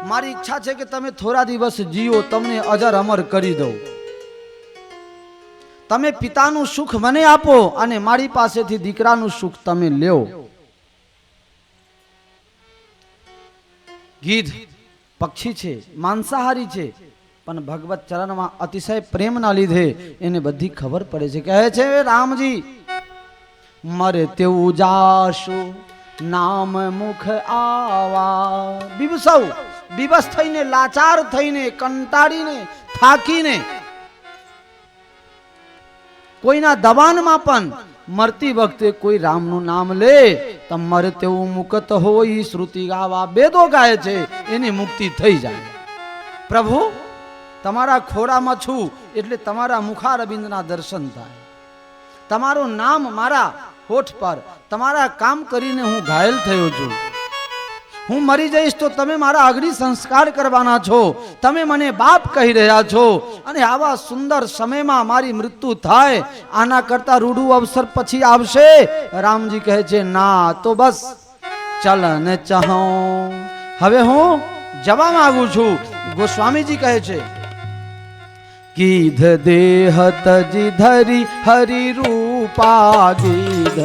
મારી ઈચ્છા છે કે તમે થોડા દિવસ જીવો, તમને અજર અમર કરી દઉં. તમે પિતાનું સુખ મને આપો અને મારી પાસેથી દીકરાનું સુખ તમે લ્યો. ગીધ પક્ષી છે, માંસાહારી છે, પણ ભગવત ચરણમાં અતિશય પ્રેમના લીધે એને બધી ખબર પડે છે. કહે છે રામજી મરે તેવું જાશું નામ મુખ આવા. બીવસૌ બીવસ થઈને, લાચાર થઈને, કંટાળીને, થાકીને, કોઈના દબાણમાં પણ મરતી વખતે કોઈ રામનું નામ લે તો મરે તેવું મુક્ત હોય શ્રુતિ ગાવા. વેદો ગાય છે એની મુક્તિ થઈ જાય. પ્રભુ તમારા ખોળામાં છું એટલે તમારા મુખારબિંદના દર્શન થાય. તમારું નામ મારા હોઠ પર, તમારા કામ કરીને હું ઘાયલ થયો છું. હું મરી જઈશ તો તમે મારા અગ્નિ સંસ્કાર કરવાના છો. તમે મને બાપ કહી રહ્યા છો અને આવા સુંદર સમયમાં મારી મૃત્યુ થાય, આના કરતા રૂડું અવસર પછી આવશે? રામજી કહે છે ના, તો બસ ચલન ચાહો. હવે હું જવા માંગુ છું. ગોસ્વામીજી કહે છે ગીધ દેહ તજી ધરી હરિ રૂપા. ગીધ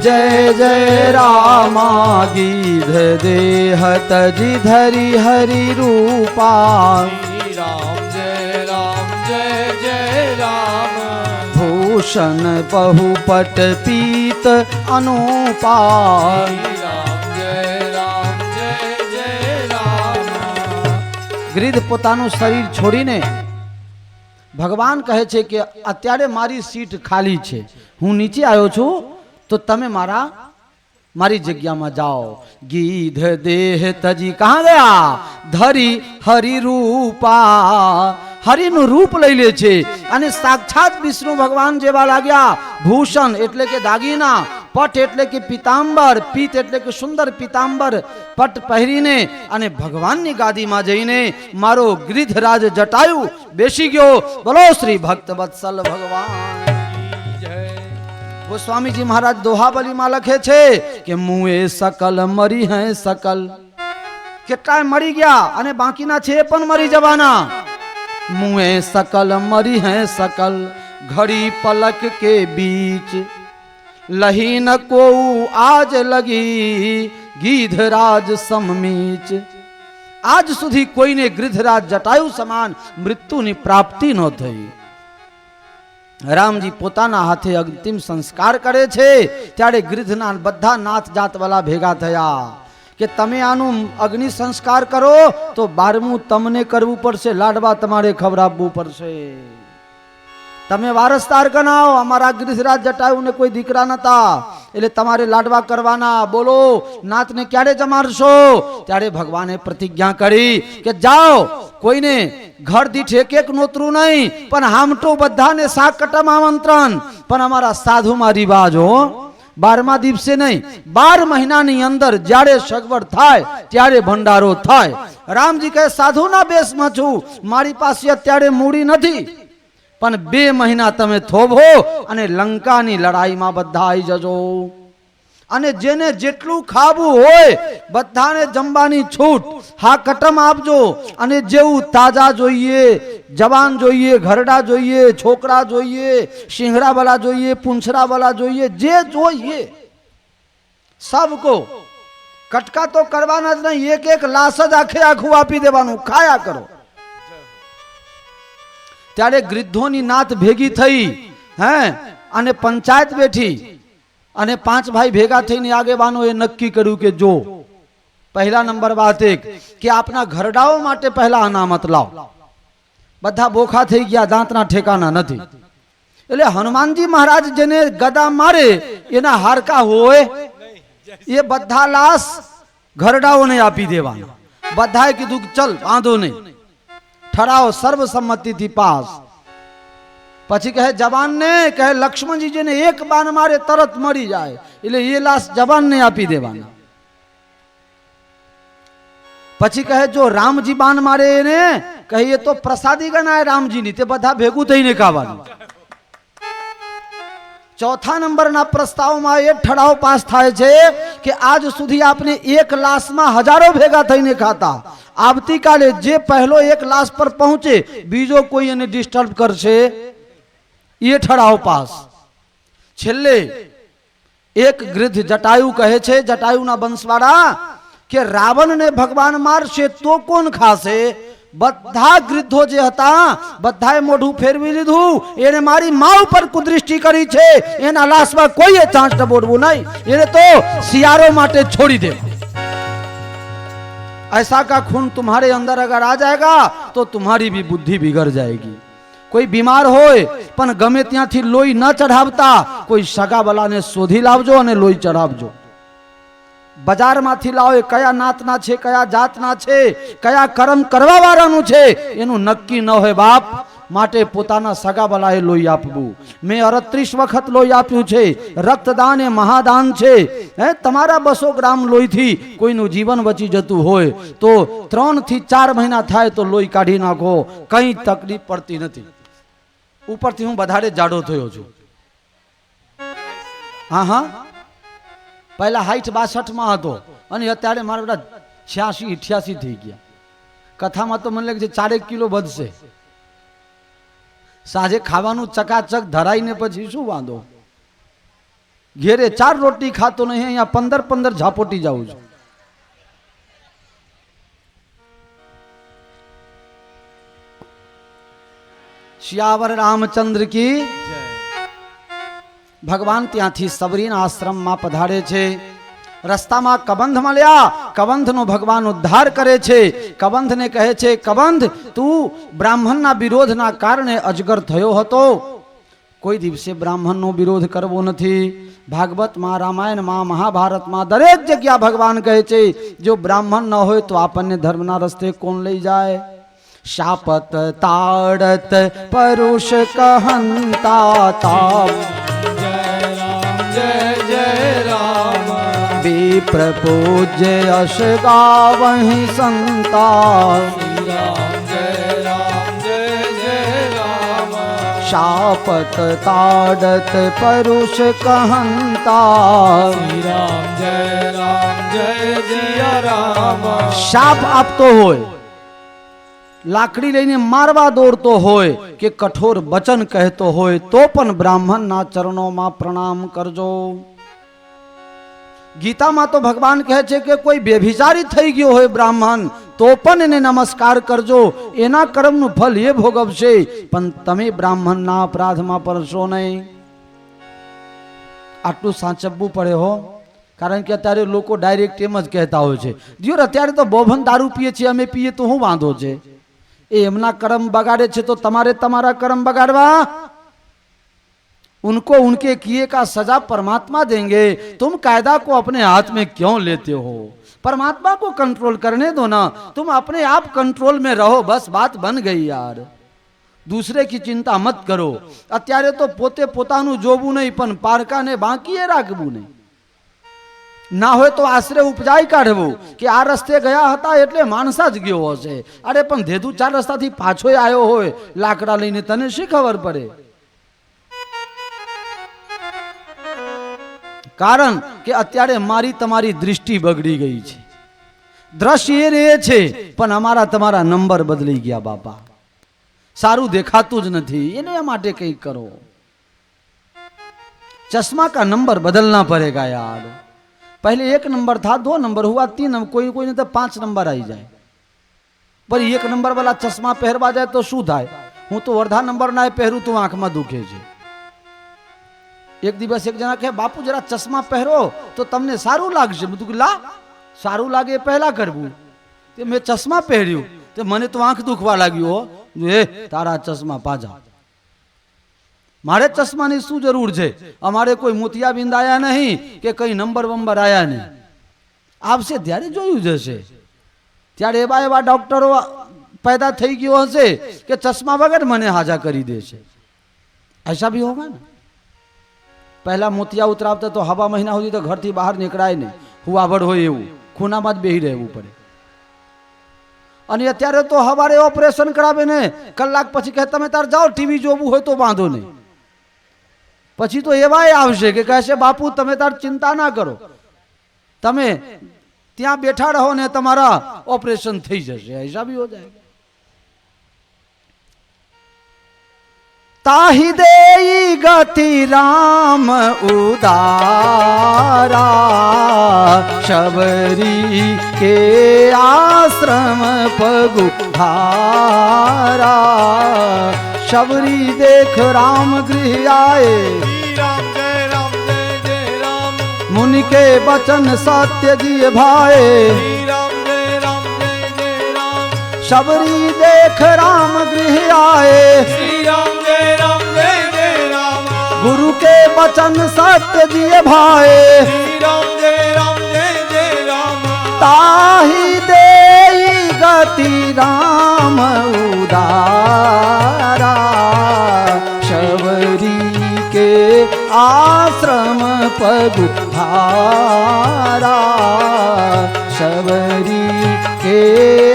જય જય રામા. ગીધ દેહ તજી ધરી હરિ રૂપા. રામ જય રામ જય જય રામ. ભૂષણ બહુપટ પીત અનુપા. ગિરિધ પોતાનું શરીર છોડીને ભગવાન કહે છે કે અત્યારે મારી સીટ ખાલી છે, હું નીચે આવ્યો છું, તો તમે મારી જગ્યામાં જાઓ. ગીધ દેહ તજી કહા ગયા? ધરી હરિ રૂપા. હરિનું રૂપ લઈ લે છે અને સાક્ષાત વિષ્ણુ ભગવાન જેવા લાગ્યા. ભૂષણ એટલે કે દાગીના, પટ એટલે કે પિતાંબર, પીત એટલે કે સુંદર પિતાંબર પટ પહેરીને અને ભગવાનની ગાદીમાં જઈને મારો ગિરિધરાજ જટાયુ બેસી ગયો. બોલો શ્રી ભક્ત વત્સલ ભગવાન. ગોસ્વામીજી મહારાજ દોહાબલીમાં લખે છે કે મુએ સકલ મરી હૈ સકલ. કેટલાય મરી ગયા અને બાકીના છે પણ મરી જવાના. મુએ સકલ મરી હૈ સકલ. ઘડી પલક કે બીચ લહી ન કો આજ લગી ગીધરાજ સમમીચ. આજ સુધી કોઈને ગિરિધરાજ જટાયુ સમાન મૃત્યુની પ્રાપ્તિ ન થઈ. રામજી પોતાના હાથે અંતિમ સંસ્કાર કરે છે ત્યારે ગિરિધના બધા નાથ જાત વાલા ભેગા થયા કે તમે આનું અગ્નિ સંસ્કાર કરો તો 12મું તમને કરવું પડશે, લાડવા તમારે ખવડાવવું પડશે. તમે વારસદાર ગણાવો. અમારા ગિરિધરાજ જટાયુને કોઈ દીકરા નતા એટલે તમારે લાડવા કરવાના. બોલો નાથને ક્યારે જમાડશો? ત્યારે ભગવાને પ્રતિજ્ઞા કરી કે જાઓ, કોઈને ઘર દીઠ એક એક નોતરું નહીં પણ હામટો બધાને શાક કટામાં આમંત્રણ. પણ અમારા સાધુમાં રિવાજ હો, 12મા દિવસે નહીં, 12 મહિનાની અંદર જ્યારે સગવડ થાય ત્યારે ભંડારો થાય. રામજી કહે સાધુના બેસમાં છું, મારી પાસે અત્યારે મૂડી નથી, પણ 2 મહિના તમે થોભો અને લંકાની લડાઈમાં બધા આવી જજો. અને જેને જેટલું ખાવું હોય બધાને જમવાની છૂટ. હા કટમ આપજો. અને જેવું તાજા જોઈએ, જવાન જોઈએ, ઘરડા જોઈએ, છોકરા જોઈએ, સિંહડા વાલા જોઈએ, પૂંછડા વાલા જોઈએ, જે જોઈએ સબકો. કટકા તો કરવાના જ નહીં, એક એક લાશ જ આખે આખું આપી દેવાનું, ખાયા કરો. ત્યારે ગિરિધોની નાત ભેગી થઈ હે અને પંચાયત બેઠી અને 5 ભાઈ ભેગા થઈને આગેવાનો એ નક્કી કર્યું કે જો પહેલા નંબર વાત એક કે આપના ઘરડાઓ માટે પહેલા અનામત લાવ. બધા બોખા થઈ ગયા, દાંતના ઠેકાના નથી. એટલે હનુમાનજી મહારાજ જેને ગદા મારે એના હારકા હોય એ બધા લાશ ઘરડાઓને આપી દેવાના. બધાએ કીધું કે ચલ વાંધો નહીં, ઠરાવ સર્વસંમતિથી પાસ. પછી કહે જવાનને, કહે લક્ષ્મણજીને એક બાણ મારે તરત મરી જાય એટલે એ લાશ જવાનને આપી દેવાના. પછી કહે જો રામજી બાણ મારે એને કહીએ તો પ્રસાદી ગણાય રામજીની, તે બધા ભેગું થઈને ખાવાનું. ચોથા નંબરના પ્રસ્તાવમાં એ ઠરાવ પાસ થાય છે કે આજ સુધી આપને એક લાશમાં હજારો ભેગા થઈને ખાતા, આવતીકાલે જે પહેલો એક લાશ પર પહોંચે બીજો કોઈ એને ડિસ્ટર્બ કરશે એ ઠરાવ પાસ. છેલ્લે એક ગૃધ જટાયુ કહે છે, જટાયુના બંસવાળા, કે રાવણને ભગવાન મારશે તો કોણ ખાશે? બધા ગૃધ્ધો જે હતા બધાએ મોઢું ફેરવી લીધું, એને મારી મા ઉપર કુદૃષ્ટિ કરી છે, એના લાશમાં કોઈએ ચાંચ બોડવું નહીં, એને તો सियारों माटे छोड़ी दे. ऐसा का खून तुम्हारे अंदर अगर आ जाएगा तो तुम्हारी भी बुद्धि बिगड़ जाएगी. कोई बीमार होय पण गमे ત્યાંથી લોહી ન ચઢાવતા કોઈ સગાવાલાને શોધી લાવજો અને લોહી ચઢાવજો. બજારમાંથી લાવો કયા નાતના છે, કયા જાતના છે, કયા કર્મ કરવા વાળાનું છે એનું નક્કી ન હોય બાપ. માટે પોતાના સગાવાલાએ લોહી આપવું. મેં 38 વખત લોહી આપ્યું છે. રક્તદાન એ મહાદાન છે. તમારા 200 ગ્રામ લોહીથી કોઈનું જીવન બચી જતું હોય તો 3 થી 4 મહિના થાય તો લોહી કાઢી નાખો, કંઈ તકલીફ પડતી નથી. ઉપરથી હું વધારે જાડો થયો છું. હા હા, પહેલા હાઈટ 62 માં હતો અને અત્યારે મારા બધા 86 88 થઈ ગયા. કથામાં તો મને લાગે છે 4 કિલો વધશે. સાંજે ખાવાનું ચકાચક ધરાઈને પછી શું વાંધો? ઘેરે 4 રોટલી ખાતો નહીં, અહીંયા 15 ઝાપોટી જાઉં છું. શિયાવર રામચંદ્ર કી ભગવાન ત્યાંથી સબરીના આશ્રમમાં પધારે છે. રસ્તામાં કબંધ મળ્યા. કબંધનો ભગવાન ઉદ્ધાર કરે છે. કબંધને કહે છે, કબંધ તું બ્રાહ્મણના વિરોધના કારણે અજગર થયો હતો. કોઈ દિવસે બ્રાહ્મણનો વિરોધ કરવો નથી. ભાગવતમાં, રામાયણમાં, મહાભારતમાં દરેક જગ્યા ભગવાન કહે છે જો બ્રાહ્મણ ન હોય તો આપણને ધર્મના રસ્તે કોણ લઈ જાય? શાપત તાડત પરુષ કહંતા તાપ जय जय राम विप्र पूज्य यश गावहि संता. श्री राम जय जय राम शापत ताडत परुष कहंता. श्री राम जय जय राम. शाप આપતો હોય, લાકડી લઈને મારવા દોડતો હોય કે કઠોર વચન કહેતો હોય તો પણ બ્રાહ્મણના ચરણોમાં પ્રણામ કરજો. ગીતામાં તો ભગવાન કહે છે કે કોઈ વ્યભિચારી થઈ ગયો હોય બ્રાહ્મણ તો પણ એને નમસ્કાર કરજો, એના કર્મનું ફલ એ ભોગવશે, પણ તમે બ્રાહ્મણના અપરાધમાં પડશો નહીં. આટલું સાચવવું પડે હો. કારણ કે અત્યારે લોકો ડાયરેક્ટ એમ જ કહેતા હોય છે, દિયોર અત્યારે તો બોભન દારૂ પીએ છીએ, અમે પીએ તો શું વાંધો છે? એ એમના કર્મ બગાડે છે તો તમારે તમારા कर्म बगाड़वा. उनको उनके किए का सजा परमात्मा देंगे. तुम कायदा को अपने हाथ में क्यों लेते हो? परमात्मा को कंट्रोल करने दो ना, तुम अपने आप कंट्रोल में रहो, बस बात बन गई यार. दूसरे की चिंता मत करो. અત્યારે તો પોતે પોતાનું જોવું નહીં પણ પારકાને બાકીએ રાખવું નહીં. ના હોય તો આશરે ઉપજાઈ કાઢવું કે આ રસ્તે ગયા હતા એટલે માણસા જ ગયો હશે. અરે પણ ધેધુ 4 રસ્તાથી પાછો આવ્યો હોય લાકડા લઈને, તને શી ખબર પડે? કારણ કે અત્યારે મારી તમારી દૃષ્ટિ બગડી ગઈ છે. દ્રશ્ય એ રહે છે પણ અમારા તમારા નંબર બદલી ગયા બાપા. સારું દેખાતું જ નથી, એને માટે કંઈક કરો. चश्मा का नंबर बदलना पड़ेगा यार. पहले 1 नंबर था, 2 नंबर हुआ, 3 नंबर, कोई कोई नहीं तो 5 नंबर आई जाए. पर 1 नंबर वाला चश्मा पहरवा जाए तो शू थाय? हूँ तो अर्धा नंबर ना पहरू तो आंख में दुखे छे. एक दिवस एक जना कहे बापू जरा चश्मा पहरो तो तमने सारू लागशे. मैं ला सारू लागे पहला करवू. ते मैं चश्मा पहर्यू तो मने तो आंख दुखवा लाग्यो. तारा चश्मा पाजा. मारे चश्मा ની શું જરૂર છે? અમારે કોઈ મોતિયાબિંદ આયા નહીં કે કઈ નંબર વંબર આયા નહીં. આવશે ત્યારે જોયું જશે. ત્યારે એવા એવા ડોક્ટરો पैदा થઈ ગયો હશે કે ચશ્મા વગર મને હાજા કરી દેશે. ऐसा भी होगा ना. पहला मोतिया उतरावता तो हवा महीना होती तो घर थी बहार निकळाय नहीं. हुआवड़ होय એવું ખૂનામાં જ બેહી રહેવું પડે. અને અત્યારે તો હવારે ઓપરેશન કરાવે ને કલાક પછી કહે તમે તાર જાઓ ટીવી જોવું હોય તો વાંધો નહીં. પછી તો એવાય આવશે કે કહેશે બાપુ તમે તાર ચિંતા ના કરો, તમે ત્યાં બેઠા રહો ને તમારા ઓપરેશન થઈ જશે, ऐसा भी हो जाएगा। ताहि देई गति राम उदारा, शबरी के आश्रम पगुधारा। शबरी देख राम गृह आए, राम जय राम जय जय राम। मुनि के वचन सत्य दिए भाए, राम जय राम जय जय राम। शबरी देख राम गृह आए, श्री राम जय जय राम। गुरु के वचन सत्य दिए भाए, श्री राम जय जय राम। ताहि देई गति राम उदारा, शबरी के आश्रम पगुधारा। शबरी के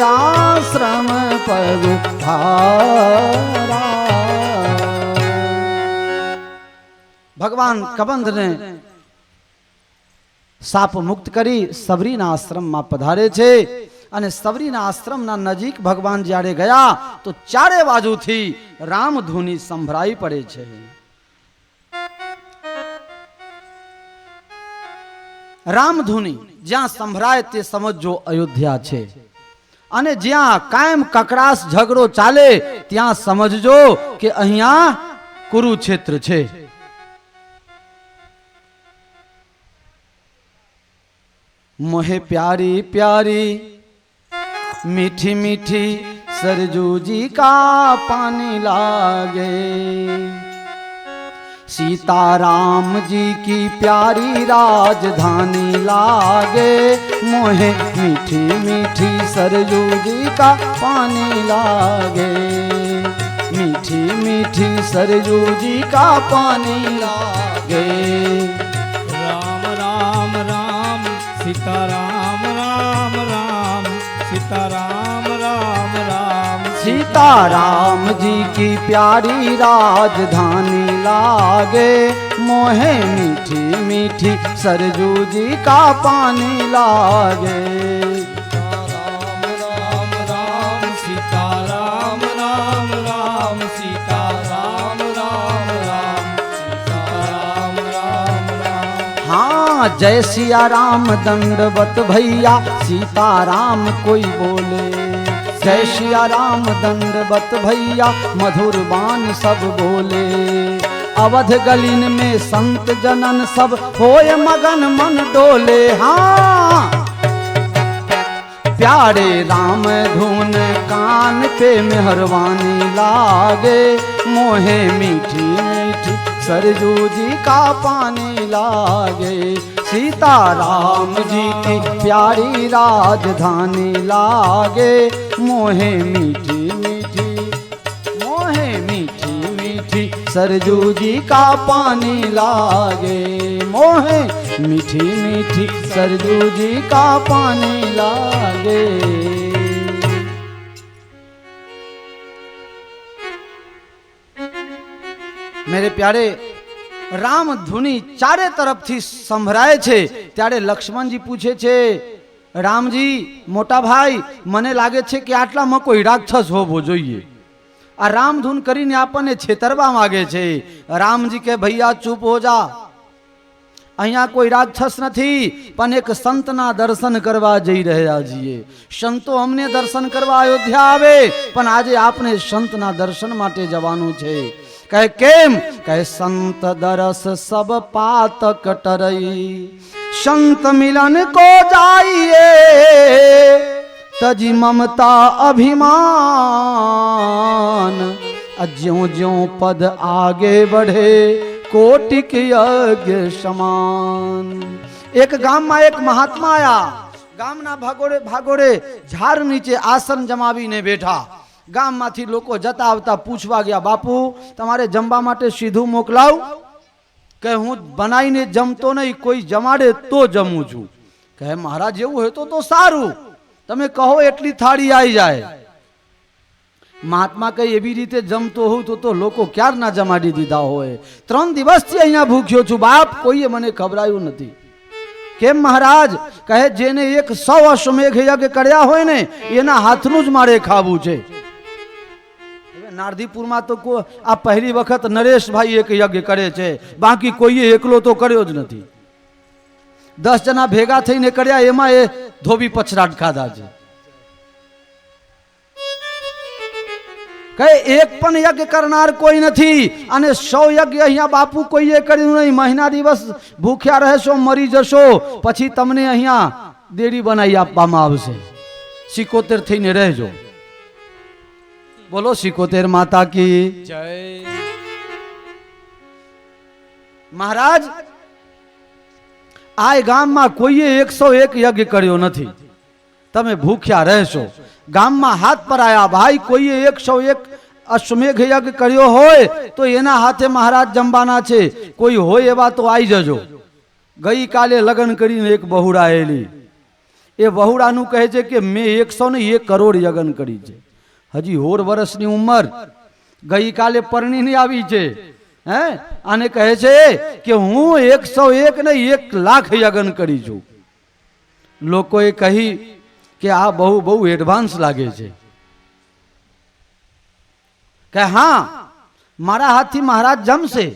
आश्रम पगुधारा। भगवान कबंध ने साप मुक्त करी सबरीना आश्रमમાં પધારે છે અને सबरीના આશ્રમના નજીક ભગવાન જ્યારે ગયા તો ચારે બાજુથી રામધૂની સંભળાઈ પડે છે। રામધૂની જ્યાં સંભળાય તે સમજો અયોધ્યા છે, અને જ્યાં કાયમ કકડાસ ઝઘડો ચાલે ત્યાં સમજજો કે અહીંયા કુરુક્ષેત્ર છે। मोहे प्यारी प्यारी मीठी मीठी सरजू जी का पानी लागे, सीताराम जी की प्यारी राजधानी लागे। मोहे मीठी मीठी सरजू जी का पानी लागे, मीठी मीठी सरजू जी का पानी लागे। राम राम राम सीताराम राम राम, सीताराम राम राम। सीताराम जी की प्यारी राजधानी लागे, मोहे मीठी मीठी सरजू जी का पानी लागे। राम राम राम सीताराम राम राम, सीताराम राम राम, सीताराम राम राम। हाँ जय सिया राम दंडवत भैया, सीताराम कोई बोले। जय सिया राम दंडवत भैया, मधुर बान सब बोले। अवध गलीन में संत जनन सब होए मगन मन डोले। हाँ प्यारे राम धुन कान पे मेहरबानी लागे, मोहे मीठी मीठी सरजू जी का पानी लागे। सीताराम जी की प्यारी राजधानी लागे, मोहे मीठी मीठी, मोहे मीठी मीठी सरजू जी का पानी लागे। मोहे मीठी मीठी सरजू जी का पानी लागे। मेरे प्यारे राम धुनी चारे तरफથી સંભળાય છે ત્યારે લક્ષ્મણજી પૂછે છે રામજી મોટા ભાઈ મને લાગે છે કે આટલામાં કોઈ રાક્ષસ હોવો જોઈએ। આ રામધૂન કરીને આપણને છેતરવા માંગે છે। રામજી કે ભૈયા ચૂપ હો જા, અહીંયા કોઈ રાક્ષસ નથી, પણ એક સંતના દર્શન કરવા જઈ રહ્યા છીએ। સંતો અમને દર્શન કરવા અયોધ્યા આવે, પણ આજે આપણે સંતના દર્શન માટે જવાનું છે। कहे केम? कहे संत दरस सब पातक टरई, संत मिलन को जाइए तजी ममता अभिमान। ज्यों ज्यों पद आगे बढ़े कोटिक यज्ञ समान। एक गाम में एक महात्मा आया, गामना भागोड़े भागोड़े झाड़ नीचे आसन जमावीने बैठा। गाम माथी लोको जता आवता पूछवा गया बापू तमारे जमवा माटे सीधू मोकलाव? कहे हूँ बनाईने जमतो नहीं, कोई जमाड़े तो जमू छू। कहे महाराज एवं है तो सारू, तमे कहो एटली थाળી आई जाए। મહાત્મા કઈ એવી રીતે જમતો હોઉં તો લોકો ક્યારના જમાડી દીધા હોય. 3 દિવસથી અહીંયા ભૂખ્યો છું બાપ, કોઈએ મને ખવડાવ્યું નથી. કેમ મહારાજ? કહે જેને 100 અશ્વમેઘ યજ્ઞ કર્યા હોય ને એના હાથનું જ મારે ખાવું છે. નારદીપુરમાં તો આ પહેલી વખત નરેશભાઈ એક યજ્ઞ કરે છે, બાકી કોઈએ એકલો તો કર્યો જ નથી. 10 જણા ભેગા થઈને કર્યા, એમાં એ ધોબી પછરાટ ખાધા છે. કઈ એક પણ યજ્ઞ કરનાર કોઈ નથી, અને 100 યજ્ઞ અહીંયા બાપુ કોઈએ કર્યું નહીં. મહિના દિવસ ભૂખ્યા રહેશો, મરી જશો, પછી તમને અહીંયા દેડી બનાવી આપવામાં આવશે. 77 થઈને રહેજો. બોલો 77 માતા કી જય. મહારાજ આ ગામમાં કોઈએ 101 યજ્ઞ કર્યો નથી. તમે ભૂખ્યા રહેશો. ગામમાં હાથ પર આયા ભાઈ, કોઈએ 101 અશ્વમેઘ યજ્ઞ કર્યો હોય તો એના હાથે મહારાજ જમવાના છે. કોઈ હોય એવા તો આવી જજો. ગઈકાલે લગ્ન કરીને એક બહુડા આવેલી, એ બહુડાનું કહે છે કે મેં 101 કરોડ યજ્ઞ કરી છે. હજી 16 વર્ષની ઉંમર, ગઈકાલે પરણીને આવી છે. હે આને કહે છે કે હું 101 ને 1 લાખ યજ્ઞ કરી છું. લોકોએ કહી કે આ બહુ એડવાન્સ લાગે છે. કે હા મારા હાથથી મહારાજ જમશે.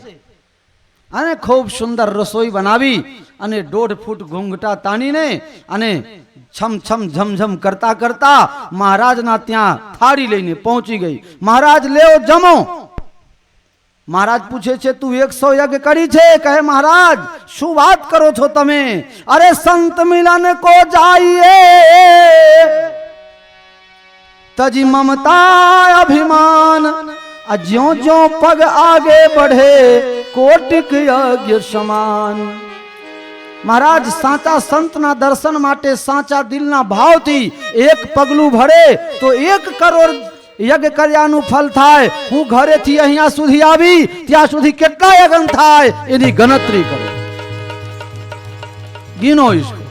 અને ખૂબ સુંદર રસોઈ બનાવી અને 1.5 ફૂટ ઘૂંઘટા તાણીને અને છમ છમ ઝમઝમ કરતા કરતા મહારાજના ત્યાં થાળી લઈને પહોંચી ગઈ. મહારાજ લેવો જમો. મહારાજ પૂછે છે તું 100 યજ્ઞ કરી છે? કહે મહારાજ શું વાત કરો છો તમે? અરે સંત મિलन को जाइए तजी ममता अभिमान, ज्यों ज्यों पग आगे बढ़े कोटिक यज्ञ समान. મહારાજ સાચા સંતના દર્શન માટે સાચા દિલના ભાવથી એક પગલું ભરે તો 1 કરોડ યજ્ઞ કર્યાનું ફળ થાય. હું ઘરેથી અહીંયા સુધી આવી ત્યાં સુધી કેટલા યજ્ઞ થાય એની ગણતરી કરો, ગીનો इसको.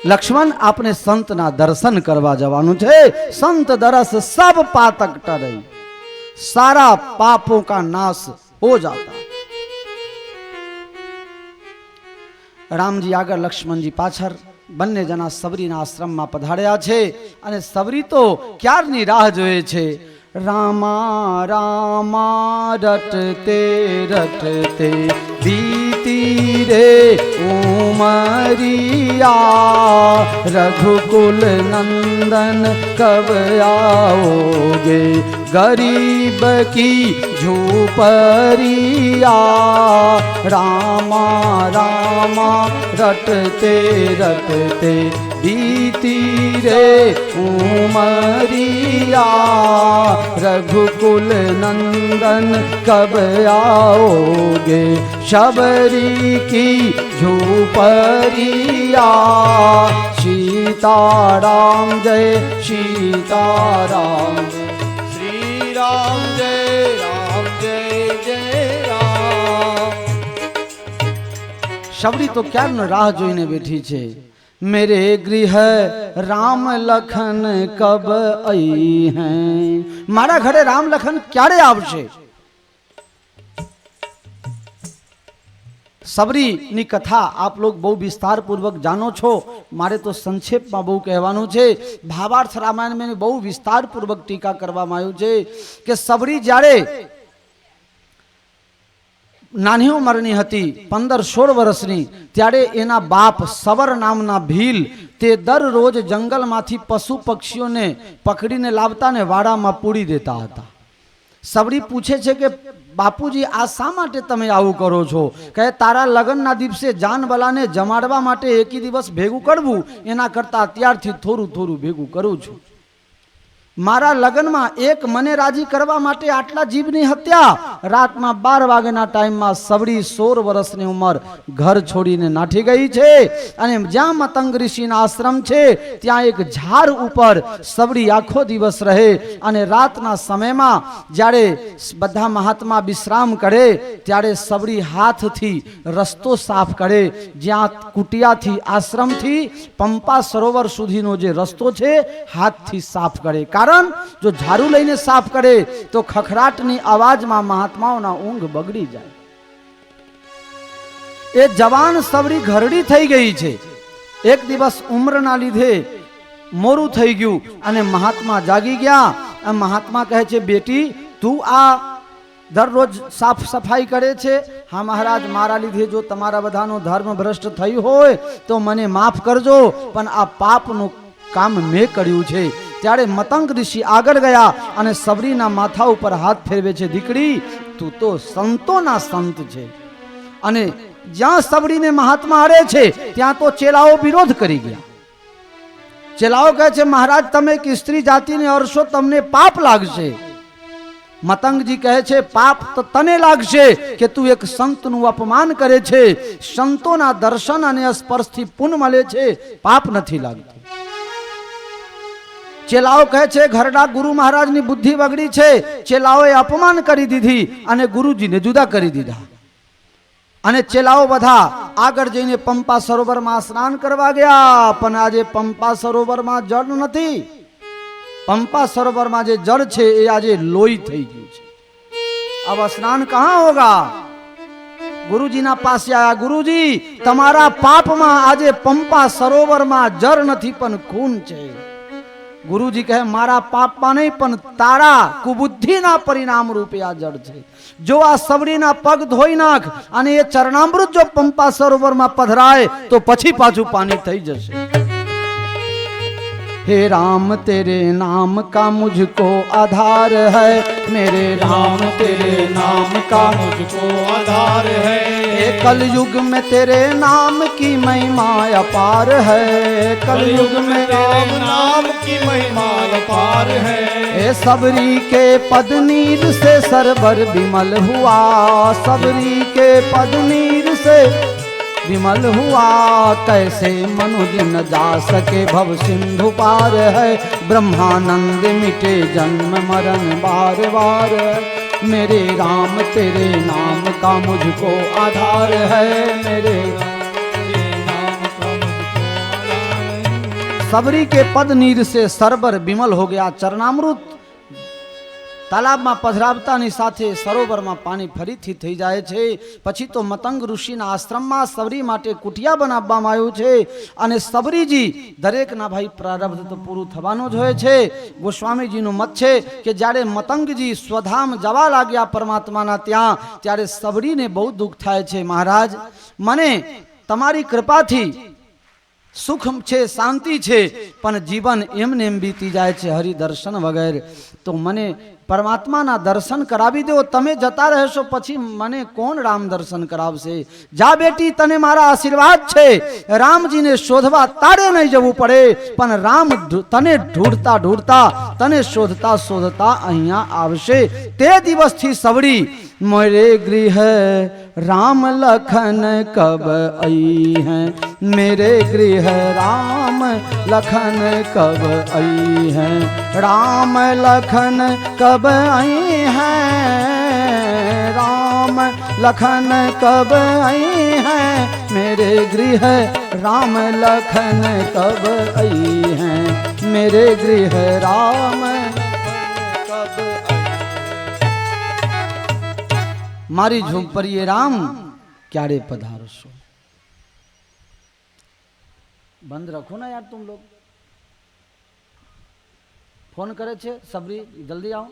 लक्ष्मण आपने संतना दर्शन करवा जवानु छे. संत दरस सब पातक टरे, सारा पापों का नाश हो जाता. रामजी आगर लक्ष्मणजी पाछर. બંને જણા સબરીના આશ્રમમાં પધાર્યા છે અને સબરી તો ક્યારની રાહ જોએ છે. રામા રામા રટતે રટતે બીતી રે ઉમરિયા, રઘુકુલ નંદન કબ आओगे, गरीब की झूपरिया. रामा रामा रटते रटते बीती रे उमरिया, रघुकुल नंदन कब आओगे, शबरी की झूपरिया. सीताराम जय सीताराम, श्री राम जय राम जय जय राम. शबरी तो क्या राह जोईने बैठी छे. मेरे गृह राम लखन कब आई हैं, मारा घरे राम लखन क्यारे आवशे. सबरी ની કથા આપ લોગ બહુ વિસ્તાર પૂર્વક જાણો છો. મારે તો સંક્ષેપમાં બહુ કહેવાનું છે. ભાવાર્થ રામાયણમાં બહુ વિસ્તાર પૂર્વક ટીકા કરવામાં આવ્યું છે કે સબરી જ્યારે નાની ઉંમરની હતી, 15-16 વર્ષની, ત્યારે એના બાપ સબર નામના ભીલ તે દરરોજ જંગલમાંથી પશુ પક્ષીઓને પકડીને લાવતા ને વાડામાં પૂરી દેતા હતા. સબરી પૂછે છે કે બાપુજી આ શા માટે તમે આવું કરો છો? કહે તારા લગ્નના દિવસે જાનબલાને જમાડવા માટે એકી દિવસ ભેગું કરવું એના કરતાં અત્યારથી થોડું થોડું ભેગું કરું છું. મારા લગ્નમાં એક મને રાજી કરવા માટે આટલા જીવની હત્યા રાતમાં 12 વાગ્યાના ટાઈમમાં સવડી 16 વર્ષની ઉંમર ઘર છોડીને નાઠી ગઈ છે અને જ્યાં મતંગ ઋષિના આશ્રમ છે ત્યાં એક ઝાડ ઉપર સવડી આખો દિવસ રહે અને રાતના સમયમાં જ્યારે બધા મહાત્મા વિશ્રામ કરે ત્યારે સવડી હાથથી રસ્તો સાફ કરે, જ્યાં કુટિયાથી આશ્રમથી પંપા સરોવર સુધીનો જે રસ્તો છે હાથથી સાફ કરે, કારણ જો ઝાડુ લઈને સાફ કરે તો ખખડાટની અવાજમાં મહાત્માઓના ઊંઘ બગડી જાય. એ જવાન સવડી ઘરડી થઈ ગઈ છે. એક દિવસ ઉંમરના લીધે મોરું થઈ ગયું અને મહાત્મા જાગી ગયા. મહાત્મા કહે છે, બેટી તું આ દરરોજ સાફ સફાઈ કરે છે? હા મહારાજ, મારા લીધે જો તમારા બધાનો ધર્મ ભ્રષ્ટ થયું હોય તો મને માફ કરજો, પણ આ પાપનું કામ મેં કર્યું છે. ત્યારે મતંગ ઋષિ આગળ ગયા અને સવડીના માથા ઉપર હાથ ફેરવે છે, દીકરી તું તો સંતોના સંત છે. અને જ્યાં સવડીને મહાત્મા અડે છે ત્યાં તો ચેલાઓ વિરોધ કરી ગયા. ચેલાઓ કહે છે, મહારાજ તમે એક સ્ત્રી જાતિને અડશો, તમને પાપ લાગશે. મતંગજી કહે છે, પાપ તો તને લાગશે કે તું એક સંતનું અપમાન કરે છે. સંતોના દર્શન અને સ્પર્શથી પુણ્ય મળે છે, પાપ નથી લાગતું. ચેલાઓ કહે છે, ઘરડા ગુરુ મહારાજની બુદ્ધિ બગડી છે. ચેલાઓએ અપમાન કરી દીધી અને ગુરુજીને જુદા કરી દીધા. અને ચેલાઓ બધા આગળ જઈને પંપા સરોવરમાં સ્નાન કરવા ગયા, પણ આજે પંપા સરોવરમાં જળ નથી. પંપા સરોવરમાં જે જળ છે એ આજે લોહી થઈ ગયું છે. अब स्नान कहां होगा? गुरुजीના પાસે આયા, ગુરુજી તમારા પાપમાં આજે પંપા સરોવરમાં જળ નથી પણ ખૂન છે. ગુરુજી કહે, મારા પાપમાં નહીં પણ તારા કુબુદ્ધિના પરિણામ રૂપે આ જળ છે. જો આ સવડીના પગ ધોઈ નાખ અને એ ચરણામૃત જો પંપા સરોવરમાં પધરાય તો પછી પાછું પાણી થઈ જશે. हे राम तेरे नाम का मुझको आधार है, मेरे राम तेरे नाम का मुझको आधार है. कलयुग में तेरे नाम की महिमा अपार है, कलयुग में तेरे नाम की महिमा अपार है. सबरी के पद नीर से सरवर विमल हुआ, सबरी के पद नीर से विमल हुआ. कैसे मनुज न जा सके भव सिंधु पार है, ब्रह्मानंद मिटे जन्म मरण बार बार. मेरे राम तेरे नाम का मुझको आधार है, मेरे नाम का मुझको आधार है. सबरी के पद नीर से सरवर विमल हो गया. चरणामृत તાલાબમાં પધરાવતાની સાથે સરોવરમાં પાણી ફરીથી થઈ જાય છે. પછી તો મતંગ ઋષિના આશ્રમમાં સબરી માટે કુટિયા બનાવવામાં આવ્યું છે. અને સબરીજી દરેકના ભાઈ પ્રારબ્ધ તો પૂરું થવાનું જ હોય છે. ગોસ્વામીજીનું મત છે કે જ્યારે મતંગજી સ્વધામ જવા લાગ્યા પરમાત્માના ત્યાં, ત્યારે સબરીને બહુ દુઃખ થાય છે. મહારાજ, મને તમારી કૃપાથી સુખ છે, શાંતિ છે, પણ જીવન એમને એમ બીતી જાય છે હરિદર્શન વગેરે. તો મને પરમાત્માના દર્શન કરાવી દો. તમે જતા રહેશો પછી મને કોણ રામ દર્શન કરાવશે? જા બેટી, તને મારા આશીર્વાદ છે. રામજીને શોધવા તારે નહીં જવું પડે, પણ રામ તને ઢૂંઢતા ઢૂંઢતા, તને શોધતા શોધતા અહીંયા આવશે. તે દિવસથી સવડી मेरे गृह राम लखन कब आई हैं, मेरे गृह राम लखन कब आई हैं, राम लखन कब आई हैं, राम लखन कब आई हैं, मेरे गृह राम लखन कब आई हैं, मेरे गृह राम कब आई. मारी झोंपड़िए राम क्यारे पधारशो. बंद रखो ना यार, तुम लोग फोन करे छे. सबरी जल्दी आओ.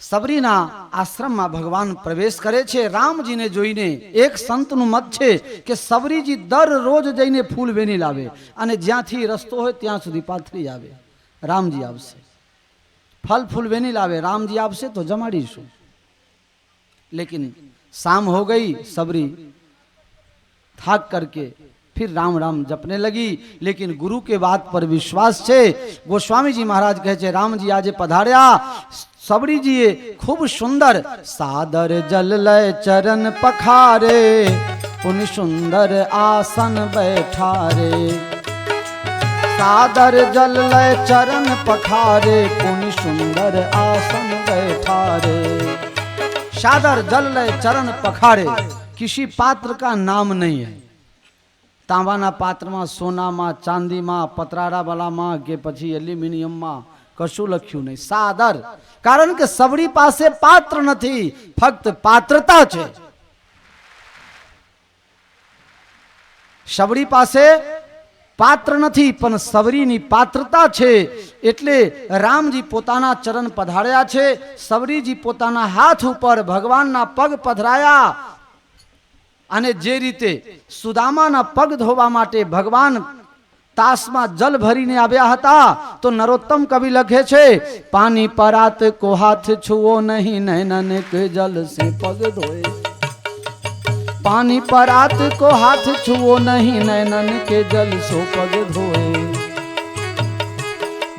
सबरीना आश्रम में भगवान प्रवेश करे छे. रामजी ने जोईने एक संत नु मत छे कि सबरीजी दररोज जईने फूल वेनी लावे अने ज्यांथी रस्तो होय त्यां सुधी पाथरी आवे. रामजी आवशे. फल फूल वेनी लावे, रामजी आपसे तो जमाड़ीशु. लेकिन शाम हो गई, सबरी थाक करके फिर राम राम जपने लगी। लेकिन गुरु के बात पर विश्वास छे। गोस्वामी जी महाराज कहे छे राम जी आजे पधार्या। सबरी जीए खूब सुंदर सादर जल लय चरण पखारे, पुनि सुंदर आसन बैठारे। सादर जल लय चरण पखारे, पुनि सुंदर आसन बैठारे। सादर जल लय चरण पखारे, किसी पात्र का नाम नहीं है। तांबाना पात्र में, सोना में, चांदी में, पतराड़ा वाला में के पछी एल्युमिनियम में कशु लख्यू नहीं। सादर कारण के सबरी पासे पात्र नहीं, फक्त पात्रता छे। सबरी पासे पात्र नहीं पण सबरीनी पात्रता छे। एटले रामजी पोताना चरण पधार्या छे। सबरीजी पोताना हाथ ऊपर भगवानना पग पधराया। अने जे रीते सुदामाना पग धोवा माटे भगवान तासमा जल भरीने आव्या हता, तो नरोत्तम कवि लखे छे पानी परात को हाथ छुओ नहीं, नैनन के जल से पग धोए। पानी परात को हाथ छुओ नहीं, नैनन के जल सो पग धोए।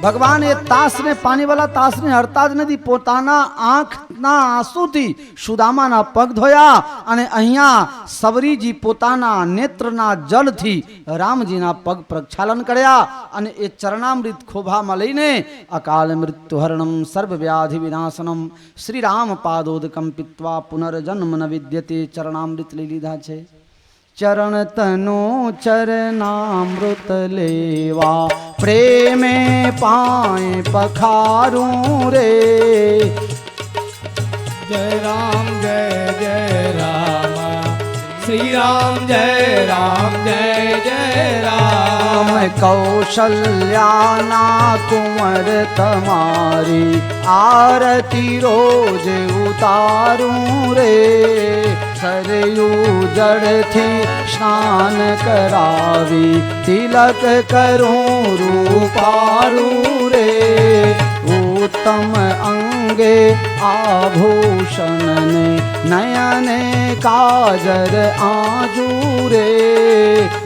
भगवान ये तास ने पानी वाला तास ने हरता ज नहीं, पोताना आंख ना आंसू थी सुदामाना पग धोया। अने अहिया सबरीजी पोताना नेत्रना जल थी रामजीना पग प्रक्षालन कर्या। अने ए चरणामृत खोभामां लईने अकाल मृत्युहरणं सर्वव्याधि विनाशनम श्री राम पादोदकं पीत्वा पुनर्जन्म न विद्यते चरणामृत लई लीधा छे। चरण तनु चरणामृत लेवा, प्रेमे पाए पखारूं रे। जय राम जय राम, श्री राम जय जय राम। कौशल्याना कुंवर तमारी, आरती रोज उतारूं रे। सरयू जड़ थी स्नान करावी, तिलक करूं रूपारू रे। उत्तम अंगे आभूषण ने, नयने काजर आजूरे।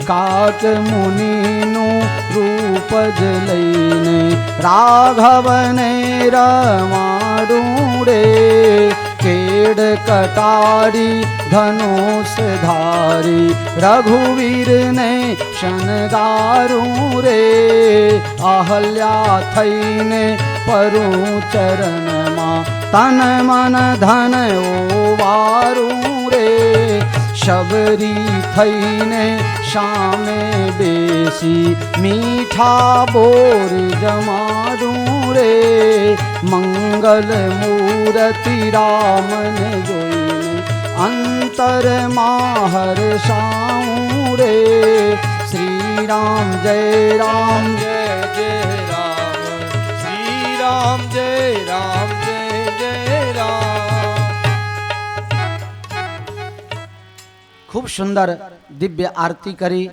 काक मुनिनु रूप जलईने, राघव ने रमाडू रे। केड़ कटारी धनुष धारी, रघुवीर ने शनगारू रे। आहल्या थईने परू चरण मा, तन मन धन ओवारू रे। शबरी थईने शामे बेसी, मीठा बोर जमाडू रे। मंगल मूर्ति राम ने जोईने, अंतर माहर साऊं रे। श्री राम जय राम जय राम, श्री राम जय जय राम। खूब सुंदर दिव्य आरती करी।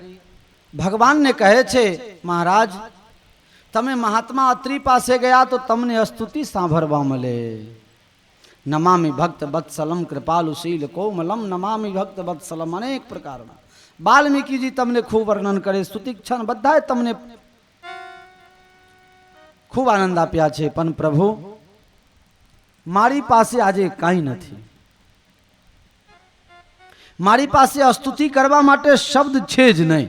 भगवान ने कहे छे महाराज तमे महात्मा अत्रि पासे गया तो तमने स्तुति सांभरवा मळे। नमामि भक्त वत्सलम कृपालुशील कोमलम, नमामि भक्त वत्सलम अनेक प्रकारना वाल्मीकि जी तमने खूब वर्णन करे। स्तुति क्षण बधाए तमने खूब आनंद आप्या छे। पण प्रभु मारी पासे आजे काई नथी। मारी पासे स्तुति करवा माटे शब्द छे ज नहीं।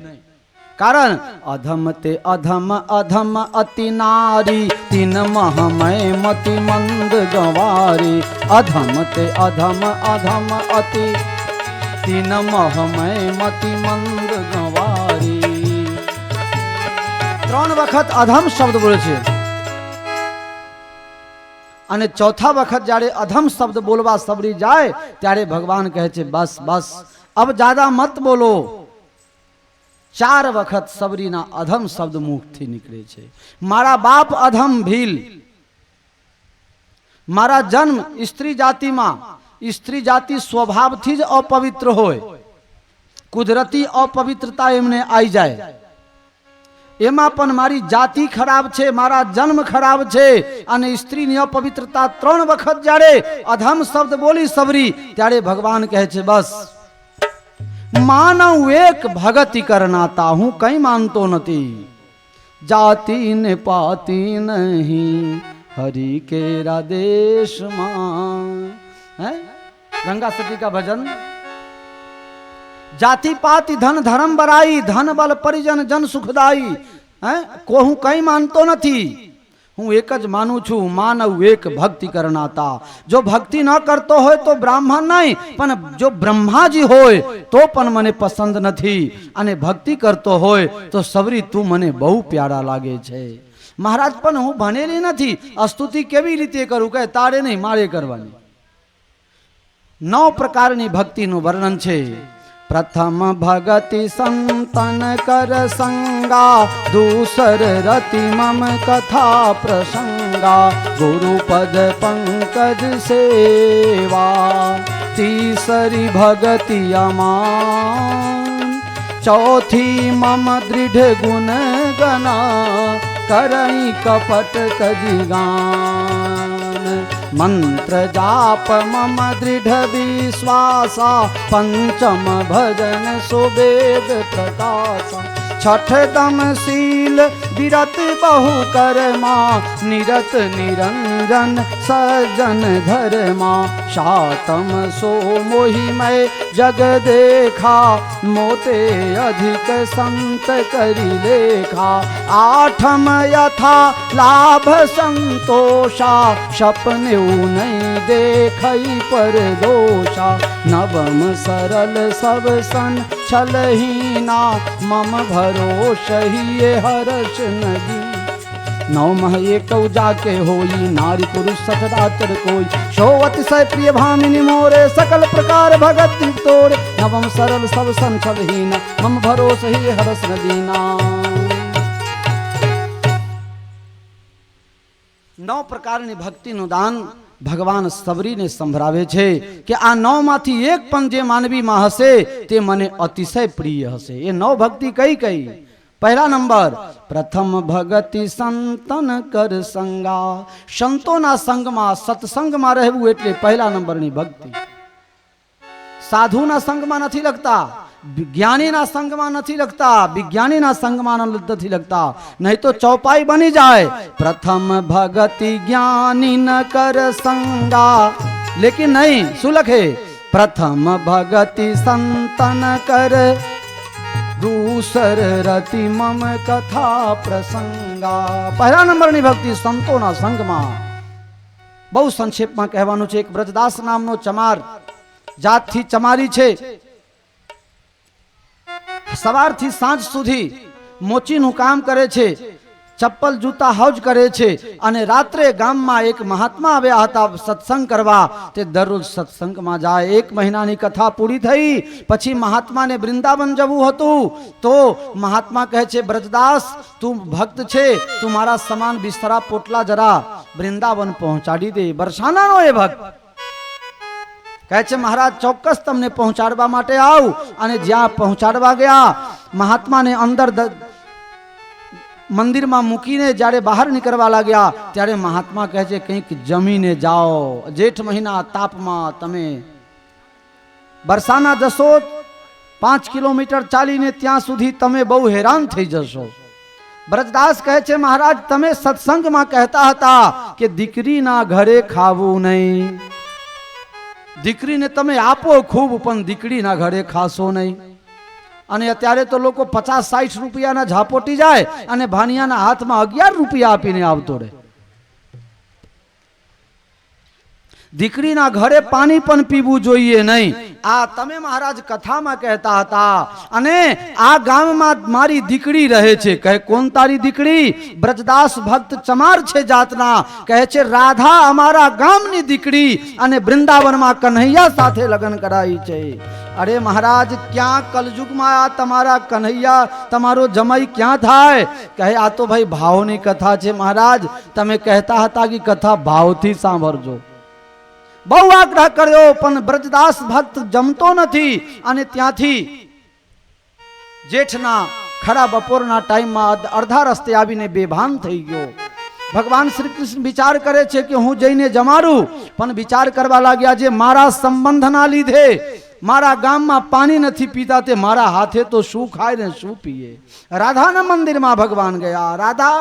कारण अधम ते अधम अधम अति नारी, तीन महमय मति मंद गवारी। अधम ते अधम अधम अति, तीन महमय मति मंद गवारी। त्रण वखत अधम शब्द बोले छे अने चौथा वखत जारे अधम शब्द बोलवा सबरी जाए त्यारे भगवान कहे छे बस बस अब ज्यादा मत बोलो। 4 वखत सबरीना अधम शब्द मुख थी निकले छे। मारा बाप अधम भील, मारा जन्म स्त्री जाति में, स्त्री जाति स्वभाव थी ज अपवित्र होय, कुदरती अपवित्रता एमने आई जाए। एमा पण मारी जाति खराब छे, मारा जन्म खराब छे अने स्त्री ની अपवित्रता 3 वखत जारे अधम शब्द बोली सबरी त्यारे भगवान कहे छे बस માનવ એક ભગતિ કરનાતા, હું કઈ માનતો નથી. જાતિ ને પાતી નહીં હરિ કેરા દેશમાં. હે गंगा सती का भजन. जाति पाति धन धर्म बराई, धन बल परिजन जन सुखदाई. को हूँ कई मानतो नहीं, हूँ एक ज मानु छू, मानव एक भक्ति करनाता. जो भक्ति न करतो होय तो ब्राह्मण नहीं, पण जो ब्रह्मा जी होय तो पण मने पसंद नहीं, अने भक्ति करतो होय तो सबरी तू मने बहु प्यारा लागे छे. महाराज पण हूँ भणेली नहीं, स्तुति केवी रीते करूँ के तारे नहीं मारे करवानी. 9 प्रकारनी भक्तिનું વર્ણન છે. प्रथम भगति संतन कर संगा, दूसर रति मम कथा प्रसंगा, गुरुपद पंकज सेवा, तीसरी भगति अमान, चौथी मम दृढ़ गुण गना, करई कपट कजिगान, मंत्र जाप मम दृढ़ विश्वासा, पंचम भजन सुवेद प्रकाशा, छठ दम शील विरत बहु कर्मा, निरत निरंजन सज्जन धर्मा, सातम सो मोहि मैं जग देखा, मोते अधिक संत करि लेखा, आठम यथा लाभ संतोषा, सपने नहीं देखई पर दोषा, नवम सरल सब सन छलहीना, मम भरोसहि ये हर्ष नदी, नौ मह एक जाके होई, नारी पुरुष सचराचर कोई, सो अतिशय प्रिय भामिनी मोरे, सकल प्रकार भगत तोरे, नवम सरल सब सन छलहीना, मम भरोसहि ये हर्ष नदीना. 9 પ્રકારની ભક્તિનું દાન ભગવાન સબરીને સંભળાવે છે કે આ 9 માંથી એક પણ જે માનવીમાં હશે તે મને અતિશય પ્રિય હશે. એ 9 ભક્તિ કઈ કઈ? પહેલા નંબર, પ્રથમ ભગતિ સંતન કર સંગા. સંતોના સંગમાં, સત્સંગમાં રહેવું એટલે પહેલા નંબરની ભક્તિ. સાધુના સંગમાં નથી લગતા, જ્ઞાનીના સંગમાં નથી લગતા, વિજ્ઞાનીના સંગમાં નથી લગતા, નહીં તો ચોપાઈ બની જાય. પ્રથમ ભગતિ જ્ઞાની ન કર સંગા, લેકિન નહીં, શું લખે? પ્રથમ ભગતિ સંતન કર, दूसर रति मम कथा प्रसंगा. પહેલા નંબરની ભક્તિ સંતોના સંગમાં. બહુ સંક્ષેપમાં કહેવાનું છે. એક બ્રજદાસ નામનો ચમાર, જાતથી ચમારી છે, સવારથી સાંજ સુધી મોચીનું કામ કરે છે, ચપ્પલ જૂતા હજ કરે છે, અને રાત્રે ગામમાં એક મહાત્મા આવ્યા હતા સત્સંગ કરવા. તે દરરોજ સત્સંગમાં જાય. 1 મહિનાની કથા પૂરી થઈ પછી મહાત્માને વૃંદાવન જવું હતું. તો મહાત્મા કહે છે, બ્રજદાસ તું ભક્ત છે, તું મારા સમાન બિસ્તરા પોટલા જરા વૃંદાવન પહોંચાડી દે. બરસાનાનો એ ભક્ત કહે છે, મહારાજ ચોક્કસ તમને પહોંચાડવા માટે આવ. અને જ્યાં પહોંચાડવા ગયા, મહાત્માને અંદર મંદિરમાં મૂકીને જ્યારે બહાર નીકળવા લાગ્યા ત્યારે મહાત્મા કહે છે, કંઈક જમીને જાઓ. જેઠ મહિના તાપમાં તમે બરસાના જશો, 5 કિલોમીટર ચાલીને ત્યાં સુધી તમે બહુ હેરાન થઈ જશો. બ્રજદાસ કહે છે, મહારાજ તમે સત્સંગમાં કહેતા હતા કે દીકરીના ઘરે ખાવું નહીં, દીકરીને તમે આપો ખૂબ, પણ દીકરીના ઘરે ખાશો નહીં. અને અત્યારે તો લોકો 50-60 રૂપિયાના ઝાપોટી જાય અને ભાણિયાના હાથમાં 11 રૂપિયા આપીને આવતો રહે. દીકરીના ઘરે પાણી પણ પીવું જોઈએ નહીં. આ તમે મહારાજ કથામાં કહેતા હતા. અને આ ગામમાં મારી દીકરી રહે છે. કહે, કોણ તારી દીકરી? બ્રજદાસ ભક્ત ચમાર છે જાતના. કહે છે, રાધા અમારા ગામની દીકરી, અને વૃંદાવનમાં કન્હૈયા સાથે લગ્ન કરાઈ છે. અરે મહારાજ, ક્યાં કલયુગમાં આ તમારા કન્હૈયા, તમારો જમાઈ ક્યાં થાય? કહે, આ તો ભાઈ ભાવની કથા છે મહારાજ. તમે કહેતા હતા કે કથા ભાવથી સાંભળજો. બહુ આગ્રહ કર્યો, પણ બ્રજદાસ ભક્ત જમતો નથી. અને ત્યાંથી જેઠના ખરા બપોરના ટાઈમમાં અડધા રસ્તે આવીને બેભાન થઈ ગયો. ભગવાન શ્રી કૃષ્ણ વિચાર કરે છે કે હું જઈને જમાડું, પણ વિચાર કરવા લાગ્યા, જે મારા સંબંધના લીધે મારા ગામમાં પાણી નથી પીતા તે મારા હાથે તો શું ખાય ને શું પીએ. રાધાના મંદિરમાં ભગવાન ગયા. રાધા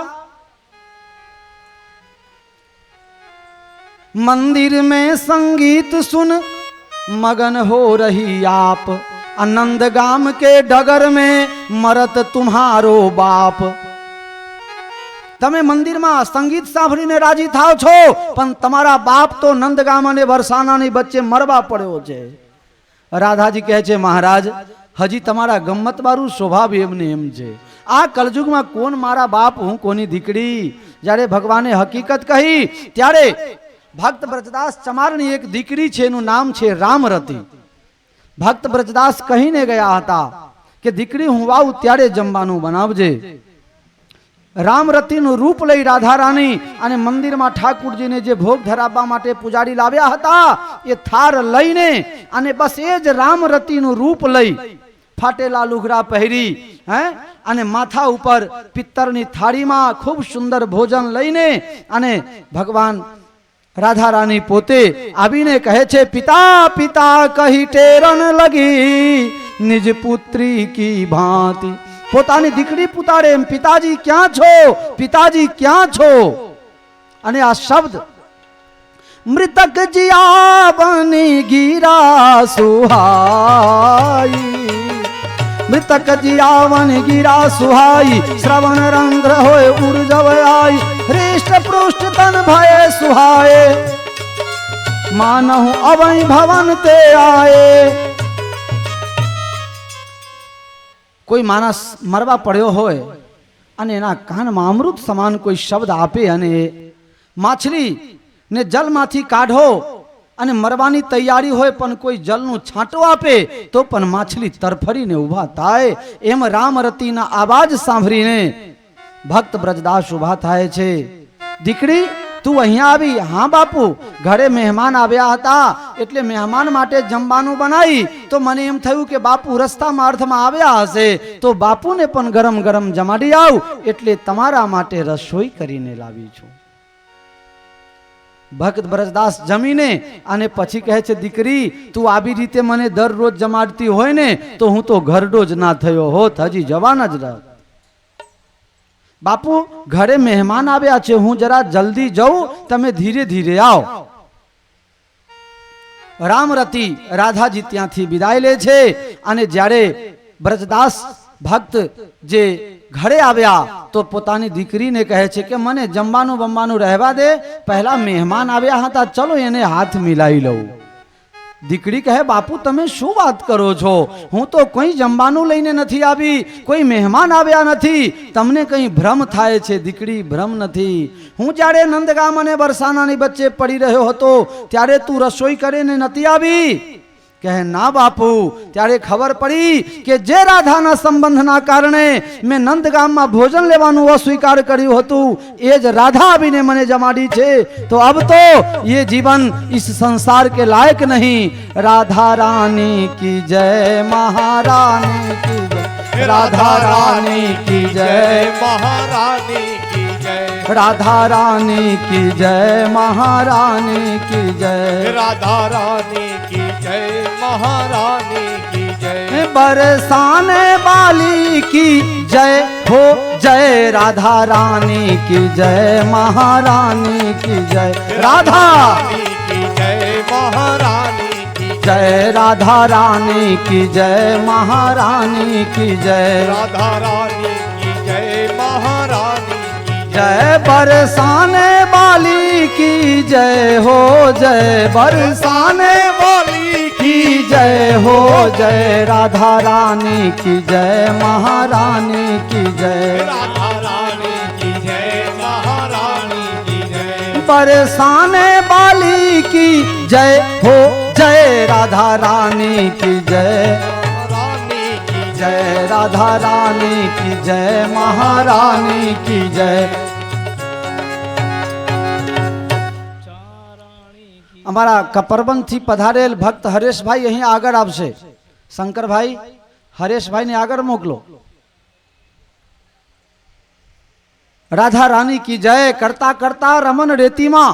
मंदिर में संगीत सुन मगन हो रही आप, आनंद गाम के डगर में मरत तुम्हारो बाप. તમે મંદિરમાં સંગીત સાંભળીને રાજી થાવ છો, પણ તમારા બાપ તો નંદગામ અને વરસાનાની વચ્ચે મરવા પડ્યો છે. રાધાજી કહે છે, મહારાજ હજી તમારા ગમ્મત વાળું સ્વભાવ એમને એમ છે. આ કલયુગમાં કોણ મારા બાપ, હું કોની દીકરી. જ્યારે ભગવાને હકીકત કહી ત્યારે ભક્ત બ્રજદાસ ચમારની એક દીકરી છે, એનું નામ છે રામરતી. ભક્ત બ્રજદાસ કહીને ગયા હતા કે દીકરી હું આવું ત્યારે જમવાનું બનાવજે. રામરતીનું રૂપ લઈ રાધા રાણી અને મંદિરમાં ઠાકુરજીને જે ભોગ ધરાવવા માટે પૂજારી લાવ્યા હતા એ થાર લઈને અને બસ એ જ રામરતીનું રૂપ લઈ ફાટેલા લુગડા પહેરી અને માથા ઉપર પિત્તરની થાળીમાં ખૂબ સુંદર ભોજન લઈને અને ભગવાન રાધા રાની પોતે આવીને કહે છે, પિતા પિતા કહી ટેરન લગી નિજ પુત્રી કી ભાંતિ. પોતાની દીકરી પુતારે એમ, પિતાજી ક્યાં છો, પિતાજી ક્યાં છો. અને આ શબ્દ મૃતક જીયા બની ગીરા સુહાઈ, મૃતક જીયાવન ગીરા સુહાઈ, શ્રવણ રંધ્ર હોય ઉર્જવ આઈ, હૃષ્ટ પૃષ્ઠ તન ભય સુહાય, માનહુ અવય ભવન તે આયે. કોઈ માણસ મરવા પડ્યો હોય અને એના કાનમાં અમૃત સમાન કોઈ શબ્દ આપે અને માછલી ને જલમાંથી કાઢો અને મરવાની તૈયારી હોય પણ કોઈ જલનું છાંટો આપે તો પણ માછલી તરફરીને ઊભા થાય. એમ રામરતીના અવાજ સાંભળીને ભક્ત બ્રજદાસ ઊભા થાય છે. દીકરી તું અહીંયા આવી? હા બાપુ, ઘરે મહેમાન આવ્યા હતા એટલે મહેમાન માટે જમવાનું બનાવી તો મને એમ થયું કે બાપુ રસ્તામાં અર્થમાં આવ્યા હશે તો બાપુને પણ ગરમ ગરમ જમાડી આવ એટલે તમારા માટે રસોઈ કરીને લાવી છું. ભક્ત બ્રજદાસ જમીને અને પછી કહે છે, દીકરી તું આવી રીતે મને દરરોજ જમાડતી હોય ને તો હું તો ઘરડો જ ના થયો હોત, હજી જવાન જ રહ. બાપુ ઘરે મહેમાન આવ્યા છે, હું જરા જલ્દી જાઉં, તમે ધીરે ધીરે આવો. રામરતી રાધાજી ત્યાંથી વિદાય લે છે અને જ્યારે બ્રજદાસ ભક્ત જે ઘરે આવ્યા તો પોતાની દીકરીને કહે છે કે મને જમવાનું બમવાનું રહેવા દે, પહેલા મહેમાન આવ્યા હતા, ચલો એને હાથ મિલાવી લઉં. દીકરી કહે, બાપુ તમે શું વાત કરો છો, હું તો કોઈ જમવાનું લઈને નથી આવી, કોઈ મહેમાન આવ્યા નથી, તમને કઈ ભ્રમ થાય છે. દીકરી ભ્રમ નથી, હું જ્યારે નંદગામ અને બરસાનાની વચ્ચે પડી રહ્યો હતો ત્યારે તું રસોઈ કરીને નથી આવી. કહે, ના બાપુ, ત્યારે ખબર પડી કે જે રાધાના સંબંધના કારણે મેં નંદગામમાં ભોજન લેવાનું અસ્વીકાર કર્યું હતું એ જ રાધા આવીને મને જમાડી છે, તો અબ તો ये जीवन इस संसार के लायक नहीं. राधा रानी की जय, महारानी की जय, राधा रानी की जय, महारानी की जय, राधा रानी की जय, महारानी की जय, राधा रानी की जय, महारानी की जय, बरसाने वाली की जय हो जय, राधा रानी की जय, महारानी की जय, राधा की जय, महारानी की जय, राधा रानी की जय, महारानी की जय, राधा रानी की जय, महारानी की जय बरसाने वाली की जय हो जय, बरसाने वाली की जय हो जय, राधा रानी की जय, महारानी की जय, राधा रानी की जय, महारानी की जय, बरसाने वाली की जय हो जय, राधा रानी की जय, रानी की जय राधा रानी की जय, महारानी की जय. અમારા કપરબંધથી પધારેલ ભક્ત હરેશભાઈ અહીં આગળ આવશે. શંકરભાઈ હરેશભાઈને આગળ મોકલો. राधा रानी की जय करता करता रमन रेती मां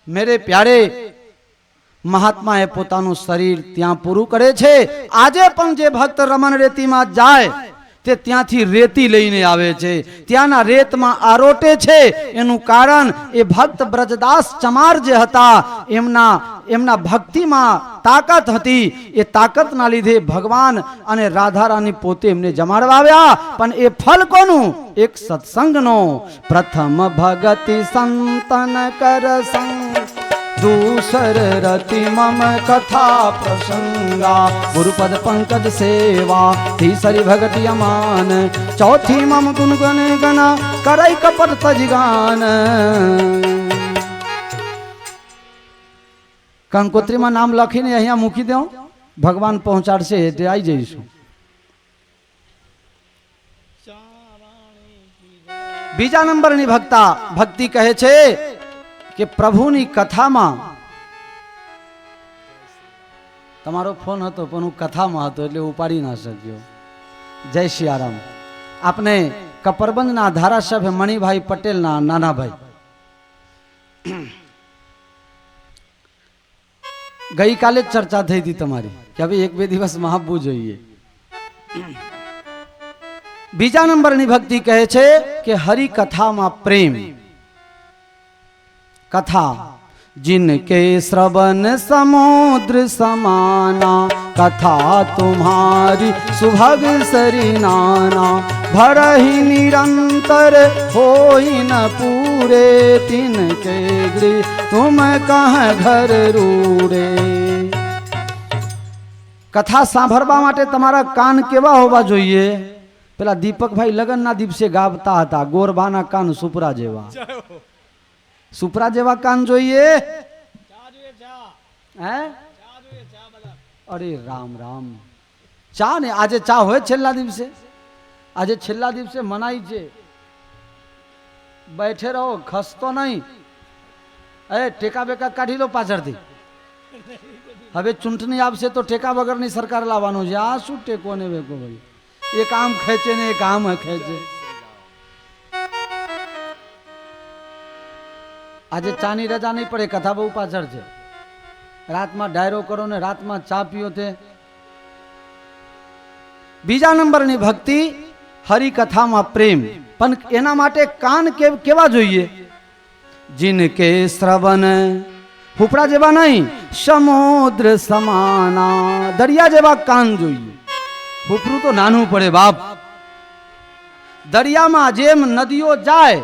मेरे प्यारे મહાત્માએ પોતાનું શરીર ત્યાં પૂરું કરે છે. આજે પણ જે ભક્ત રમણ રેતીમાં જાય તે ત્યાંથી રેતી લઈને આવે છે, ત્યાંના રેતમાં આરોટે છે. એનું કારણ એ ભક્ત બ્રજદાસ ચમાર જે હતા એમના ભક્તિમાં તાકાત હતી. એ તાકાતના લીધે ભગવાન અને રાધારાની પોતે એમને જમાડવા આવ્યા. પણ એ ફળ કોનું? એક સત્સંગનો. પ્રથમ ભગતિ સંતન કર સંગ, दूसर रति मम कथा प्रसंगा, गुरुपद पंकज सेवा तीसरी भगति अमान, चौथी मम गुण गण गना करई कपट तजगान. કંકોત્રીમાં નામ લખીને અહીંયા મૂકી દો, ભગવાન પહોંચાડશે એટલે આવી જઈશું. બીજા નંબરની ભક્તિ કહે છે કે પ્રભુની કથામાં, તમારો ફોન હતો પણ હું કથામાં હતો એટલે ઉપાડી ના શક્યો. જય સિયારામ. આપને કપરબંધના ધારાસભ્ય મણિભાઈ પટેલના નાના ભાઈ ગઈકાલે જ ચર્ચા થઈ હતી તમારી કે હવે એક બે દિવસમાં આપવું જોઈએ. બીજા નંબરની ભક્તિ કહે છે કે હરિકથામાં પ્રેમ. कथा जिनके श्रवण समुद्र समाना, कथा तुम्हारी सुभग सरी नाना, भरहि निरंतर होई न पूरे, तिनके गृह तुम कह घर रूड़े. कथा સાંભળવા માટે તમારા કાન કેવા હોવા જોઈએ? પેલા દીપકભાઈ લગનના દિવસે ગાતા હતા, ગોરબાના કાન સુપરા જેવા. સુપરા જેવા કાન જોઈએ. હે? અરે રામ રામ. ચા ને આજે ચા હોય છેલ્લા દિવસે, આજે છેલ્લા દિવસે મનાઈ છે. બેઠે રહો, ખસતો નહીં. અરે ટેકા બેકા કાઢી લો પાછળથી. હવે ચૂંટણી આવશે તો ટેકા વગરની સરકાર લાવવાનું છે. આ શું ટેકો ને વેકો ભાઈ? એક આમ ખેંચે ને એક આમ ખેંચે. આજે ચાની રજા નહીં પડે, કથા બહુ પાછળ છે. રાતમાં ડાયરો કરો ને રાતમાં ચા પીઓ. તે બીજા નંબરની ભક્તિ હરિકથામાં પ્રેમ. પણ એના માટે કાન કેવા જોઈએ? જિનકે શ્રવણ, ફૂફડા જેવા નહીં, સમુદ્ર સમાના, દરિયા જેવા કાન જોઈએ. ફૂફડું તો નાનું પડે બાપ. દરિયામાં જેમ નદીઓ જાય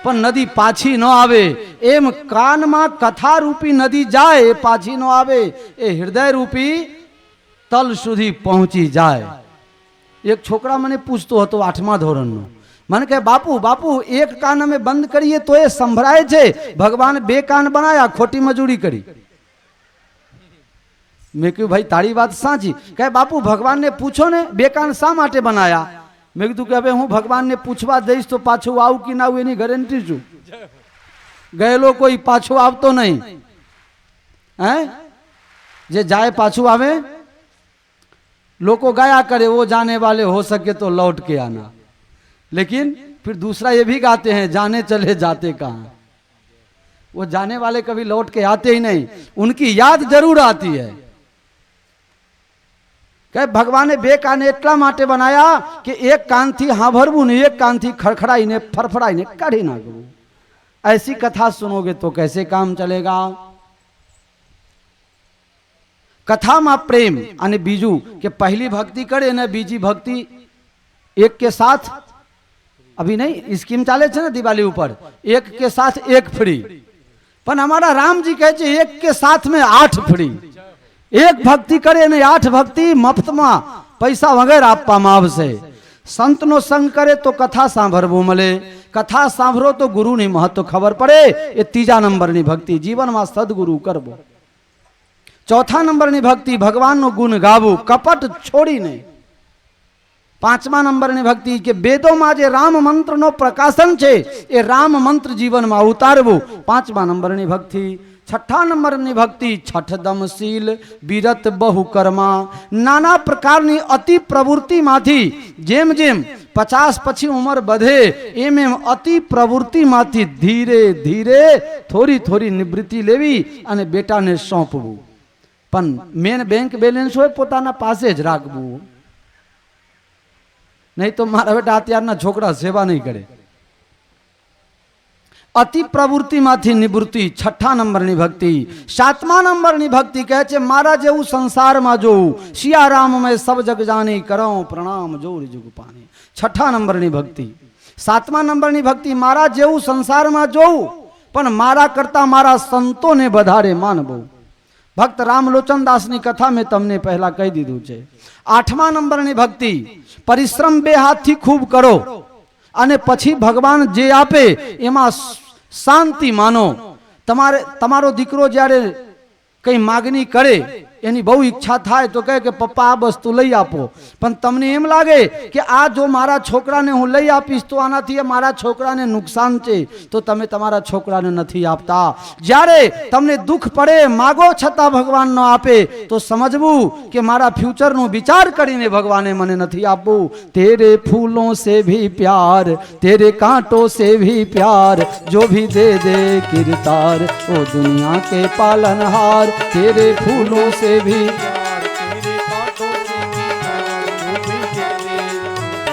પણ નદી પાછી ન આવે, એમ કાનમાં કથા રૂપી નદી જાય એ પાછી ન આવે, એ હૃદય રૂપી તલ સુધી પહોંચી જાય. એક છોકરા મને પૂછતો હતો 8મા ધોરણનો, મને કહે બાપુ એક કાન અમે બંધ કરીએ તો એ સંભળાય છે, ભગવાન 2 કાન બનાયા, ખોટી મજૂરી કરી. મેં કહ્યું ભાઈ તારી વાત સાચી. કહે બાપુ ભગવાનને પૂછો ને 2 કાન શા માટે બનાયા? મેં કીધું કે હવે હું ભગવાનને પૂછવા દઈશ તો પાછું આવું કે ના આવું એની ગેરંટી છું. ગયેલો કોઈ પાછો આવતો નહીં. હે? જે જાય પાછું આવે. લોકો गाया करे वो जाने वाले हो सके तो लौट के आना, लेकिन फिर दूसरा ये भी गाते हैं जाने चले जाते कहाँ. वो जाने वाले कभी लौट के आते ही नहीं, उनकी याद जरूर आती है. કે ભગવાને 2 કાન એટલા માટે બનાયા કે એક કાનથી સાંભળવું ને એક કાનથી ખડખડાઈને ફરફડાઈને કાઢી નાખવું. ऐसी कथा सुनोगे तो कैसे काम चलेगा? कथाમાં પ્રેમ. અને બીજું કે પહેલી ભક્તિ કરે ને બીજી ભક્તિ એક કે સાથ, अभी नहीं स्कीम ચાલે છે ને દિવાળી ઉપર, એક કે સાથ એક ફ્રી. પણ અમારા રામજી કહે છે એક કે સાથ में 8 ફ્રી. એક ભક્તિ કરે ને 8 ભક્તિ મફતમાં પૈસા વગર આપવામાં આવશે. સંતનો સંગ કરે તો કથા સાંભળવું મળે, કથા સાંભળો તો ગુરુની મહત્વ ખબર પડે. એ ત્રીજા નંબરની ભક્તિ, જીવનમાં સદગુરુ કરવો. ચોથા નંબરની ભક્તિ ભગવાનનું ગુણ ગાવું, કપટ છોડીને. 5મા નંબરની ભક્તિ કે વેદોમાં જે રામ મંત્રનો પ્રકાશન છે એ રામ મંત્ર જીવનમાં ઉતારવું. 5મા નંબરની ભક્તિ. 6ઠા નંબરની ભક્તિ છઠદમશીલ વિરત બહુ કર્મા. નાના પ્રકારની અતિ પ્રવૃત્તિમાંથી જેમ જેમ 50 પછી ઉંમર વધે એમ એમ અતિ પ્રવૃત્તિમાંથી ધીરે ધીરે થોડી થોડી નિવૃત્તિ લેવી અને બેટાને સોંપવું. પણ મેન બેંક બેલેન્સ હોય પોતાના પાસે જ રાખવું, નહીં તો મારા બેટા અત્યારના છોકરા સેવા નહીં કરે. અતિ પ્રવૃત્તિમાંથી નિવૃત્તિ, 6 નંબરની ભક્તિ. 7મા નંબરની ભક્તિ કહે છે મારા જેવું સંસારમાં જોવું, સિયારામ મેં સબ જગ જાની કરો પ્રણામ જોર જુગ પાણી. 6 નંબરની ભક્તિ. 7મા નંબરની ભક્તિ મારા જેવું સંસારમાં જોવું પણ મારા કરતા મારા સંતોને વધારે માનવું. ભક્ત રામલોચનદાસની કથા મેં તમને પહેલા કહી દીધું છે. 8મા નંબરની ભક્તિ પરિશ્રમ 2 હાથથી ખૂબ કરો અને પછી ભગવાન જે આપે એમાં શાંતિ માનો. તમારો દીકરો જ્યારે કઈ માગણી કરે, એની બહુ ઈચ્છા થાય તો કહે કે પપ્પા આ વસ્તુ લઈ આપો, પણ તમને એમ લાગે કે આ જો મારા છોકરાને હું લઈ આપીશ તો આનાથી મારા છોકરાને નુકસાન છે, તો તમે તમારા છોકરાને નથી આપતા. જ્યારે તમને દુઃખ પડે, માગો છતાં ભગવાન ન આપે તો સમજવું કે મારા ફ્યુચરનો વિચાર કરીને ભગવાને મને નથી આપવું. તેરે ફૂલોं से भी प्यार, तेरे कांटों से भी प्यार, जो भी दे दे किरतार, ओ दुनिया के पालनहार. तेरे फूलों से भी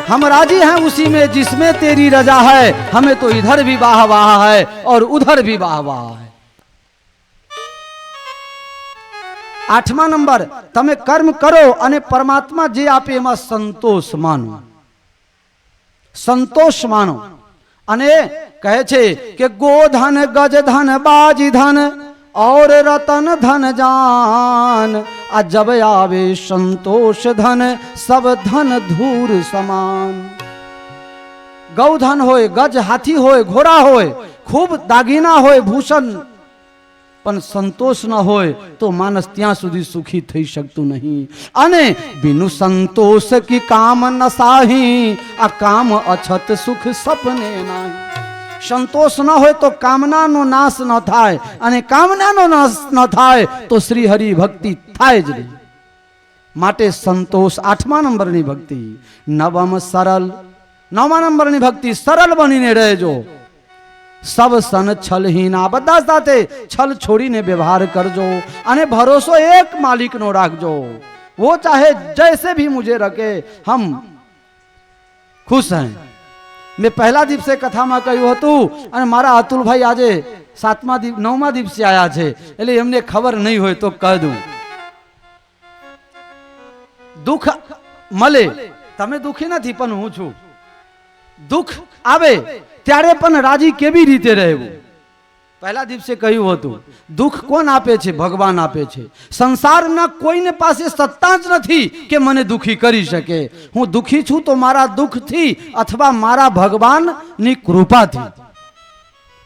हम राजी हैं उसी में जिसमें तेरी रजा है. हमें तो इधर भी वाह वाह है और उधर भी वाह वाह है. 8મા નંબર તમે કર્મ કરો અને પરમાત્મા જે આપે એમાં સંતોષ માનો. સંતોષ માનો. અને કહે છે કે ગોધન ગજ ધન બાજી ધન और रतन धन जान, आ जब आवे संतोष धन सब धन धूर समान. गौधन होय, गज हाथी होय, घोड़ा होय, खूब दागीना होय, भूषण, પણ સંતોષ ન હોય તો માણસ ત્યાં સુધી સુખી થઈ શકતું નહીં. અને બિનુ સંતોષ કી કામ ન સાહી, આ કામ અછત સુખ સપને નહીં. સંતોષ ન હોય તો કામનાનો નાશ ન થાય, અને કામનાનો નાશ ન થાય તો શ્રી હરિ ભક્તિ થાય જ નહીં. માટે સંતોષ 8મા નંબરની ભક્તિ. 9મ સરળ. 9મા નંબરની ભક્તિ સરળ બનીને રહેજો. સબ સન છલહીના, બધા સાથે છલ છોડીને વ્યવહાર કરજો અને ભરોસો એક માલિકનો રાખજો. वो चाहे जैसे भी मुझे रखे हम खुश हैं. મેં પહેલા દિવસે કથામાં કહ્યું હતું અને મારા અતુલભાઈ આજે 9મા દિવસે આવ્યા છે એટલે એમને ખબર નહીં હોય તો કહી દઉં. દુઃખ મળે, તમે દુઃખી નથી પણ હું છું. દુઃખ આવે ત્યારે પણ રાજી કેવી રીતે રહેવું, પહેલા દિવસે કહ્યું હતું. દુઃખ કોણ આપે છે? ભગવાન આપે છે. સંસારના કોઈને પાસે સત્તા જ નથી કે મને દુઃખી કરી શકે. હું દુઃખી છું તો મારા દુઃખથી અથવા મારા ભગવાનની કૃપાથી.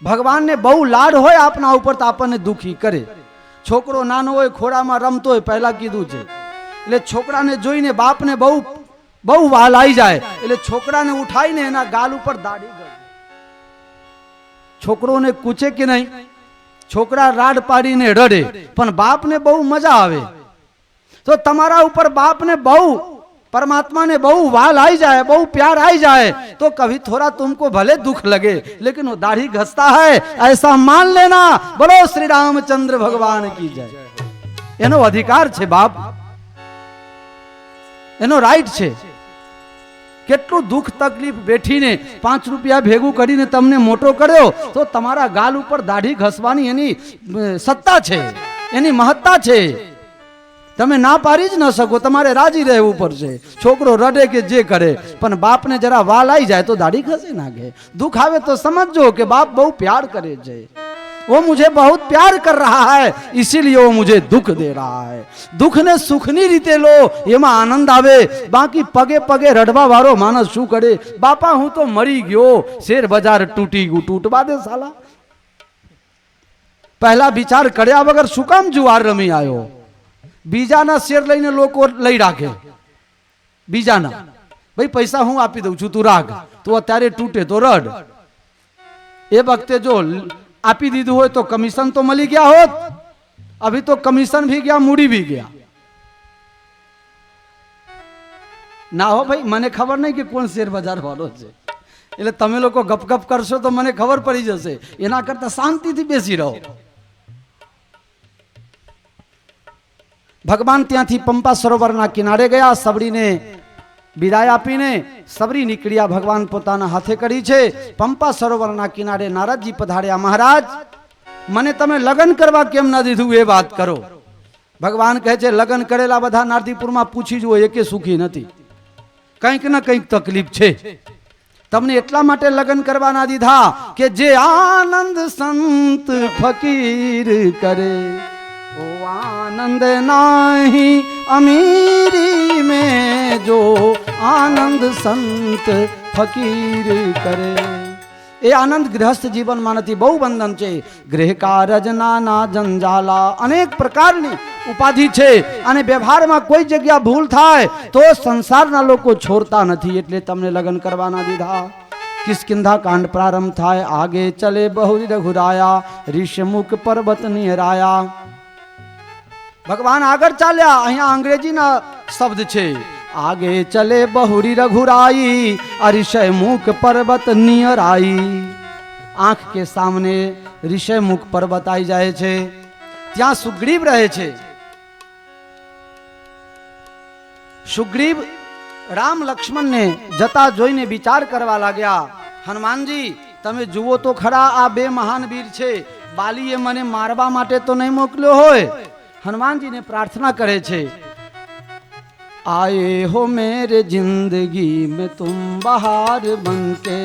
ભગવાનને બહુ લાડ હોય આપના ઉપર તો આપણને દુઃખી કરે. છોકરો નાનો હોય, ખોળામાં રમતો હોય, પહેલા કીધું છે, એટલે છોકરાને જોઈને બાપને બહુ વાલ આવી જાય એટલે છોકરાને ઉઠાઈને એના ગાલ ઉપર દાડી ગયો. છોકરોને કૂચે કે નહીં, છોકરા રાડ પાડીને રડે પણ બાપને બહુ મજા આવે. તો તમારા ઉપર બાપને બહુ, परमात्मा ने बहु वाल आई जाए, बहु प्यार आई जाए तो कभी थोड़ा तुमको भले दुख लगे लेकिन वो दाढ़ी घसता है ऐसा मान लेना। बोलो श्री रामचंद्र भगवान की जय। एनो अधिकार छे बाप, एनो राइट छे। કેટલું દુઃખ તકલીફ બેઠીને 5 રૂપિયા ભેગું કરીને તમને મોટો કર્યો તો તમારા ગાલ ઉપર દાઢી ઘસવાની એની સત્તા છે, એની મહત્તા છે. તમે ના પાડી જ ન શકો, તમારે રાજી રહેવું પડશે. છોકરો રડે કે જે કરે પણ બાપને જરા વાલ આવી જાય તો દાઢી ઘસી નાખે. દુઃખ આવે તો સમજો કે બાપ બહુ પ્યાર કરે છે, वो मुझे बहुत प्यार कर रहा है इसीलिए वो मुझे दुख दे रहा है। दुख ने सुखनी रीते लो एमा आनंद आवे, बाकी पगे पगे रडवा वारो मानस शू करे। बापा हूं तो मरी गयो, शेर बाजार टूटी गयो, टूटवा दे साला। पहला विचार कर्या वगर शू काम जुआर रमी आयो। बीजाना शेर लईने लोको लई राखे, बीजाना भाई पैसा हूं आपी दઉં છું તું રાખ, તું અત્યારે તૂટે તો રડ. એ વખતે જો आपी दीदू हो तो कमीशन तो मिली गया होत, अभी तो कमीशन भी गया, मूड़ी भी गया। ના હો ભાઈ, મને ખબર નહીં કે કોણ શેર બજાર વાળો છે, એટલે તમે લોકો ગપગપ કરશો તો મને ખબર પડી જશે. એના કરતા શાંતિથી બેસી રહો. ભગવાન ત્યાંથી પંપા સરોવરના કિનારે ગયા. સબરીને વિદાય આપીને સબરી નીકળ્યા. ભગવાન પોતાના હાથે કરી છે. પંપા સરોવરના કિનારે નારદજી પધાર્યા. મહારાજ, મને તમે લગ્ન કરવા કેમ ના દીધું એ વાત કરો. ભગવાન કહે છે, લગ્ન કરેલા બધા નારદીપુરમાં પૂછી જુઓ, એકે સુખી નથી. કંઈક ને કંઈક તકલીફ છે. તમને એટલા માટે લગ્ન કરવા ના દીધા કે જે આનંદ સંત ફકીર કરે, ઓ આનંદ નહીં અમીરી में जो आनंद संत फकीर करे. એ આનંદ ગૃહસ્થ જીવનમાં નથી, બહુ બંધન છે. ગૃહ કારજ નાના જંજાલા, અનેક પ્રકારની ઉપાધિ છે અને વ્યવહારમાં કોઈ જગ્યા ભૂલ થાય તો સંસારના લોકો છોડતા નથી. એટલે તમને લગ્ન કરવા ના દીધા. કિષ્કિંધા કાંડ પ્રારંભ થાય. આગે ચલે બહુરી રઘુરાયા, ઋષમુખ પર્વત નિહરાયા. ભગવાન આગળ ચાલ્યા. અહીંયા અંગ્રેજીના શબ્દ છે. आगे चले बहुरी रघुराई, ऋषय मुख पर्वत नियर आई. आंख के सामने ऋषय मुख पर्वत आई जाए छे. ત્યાં સુગ્રીવ રહે છે. સુગ્રીવ રામ લક્ષ્મણ ને જતા જોઈને વિચાર કરવા લાગ્યા. હનુમાનજી, તમે જુઓ તો ખરા, આ બે મહાન વીર છે. બાલીએ મને મારવા માટે તો નહીં મોકલ્યો હોય. હનુમાનજીને પ્રાર્થના કરે છે, आए हो मेरे जिंदगी में तुम बहार बनके,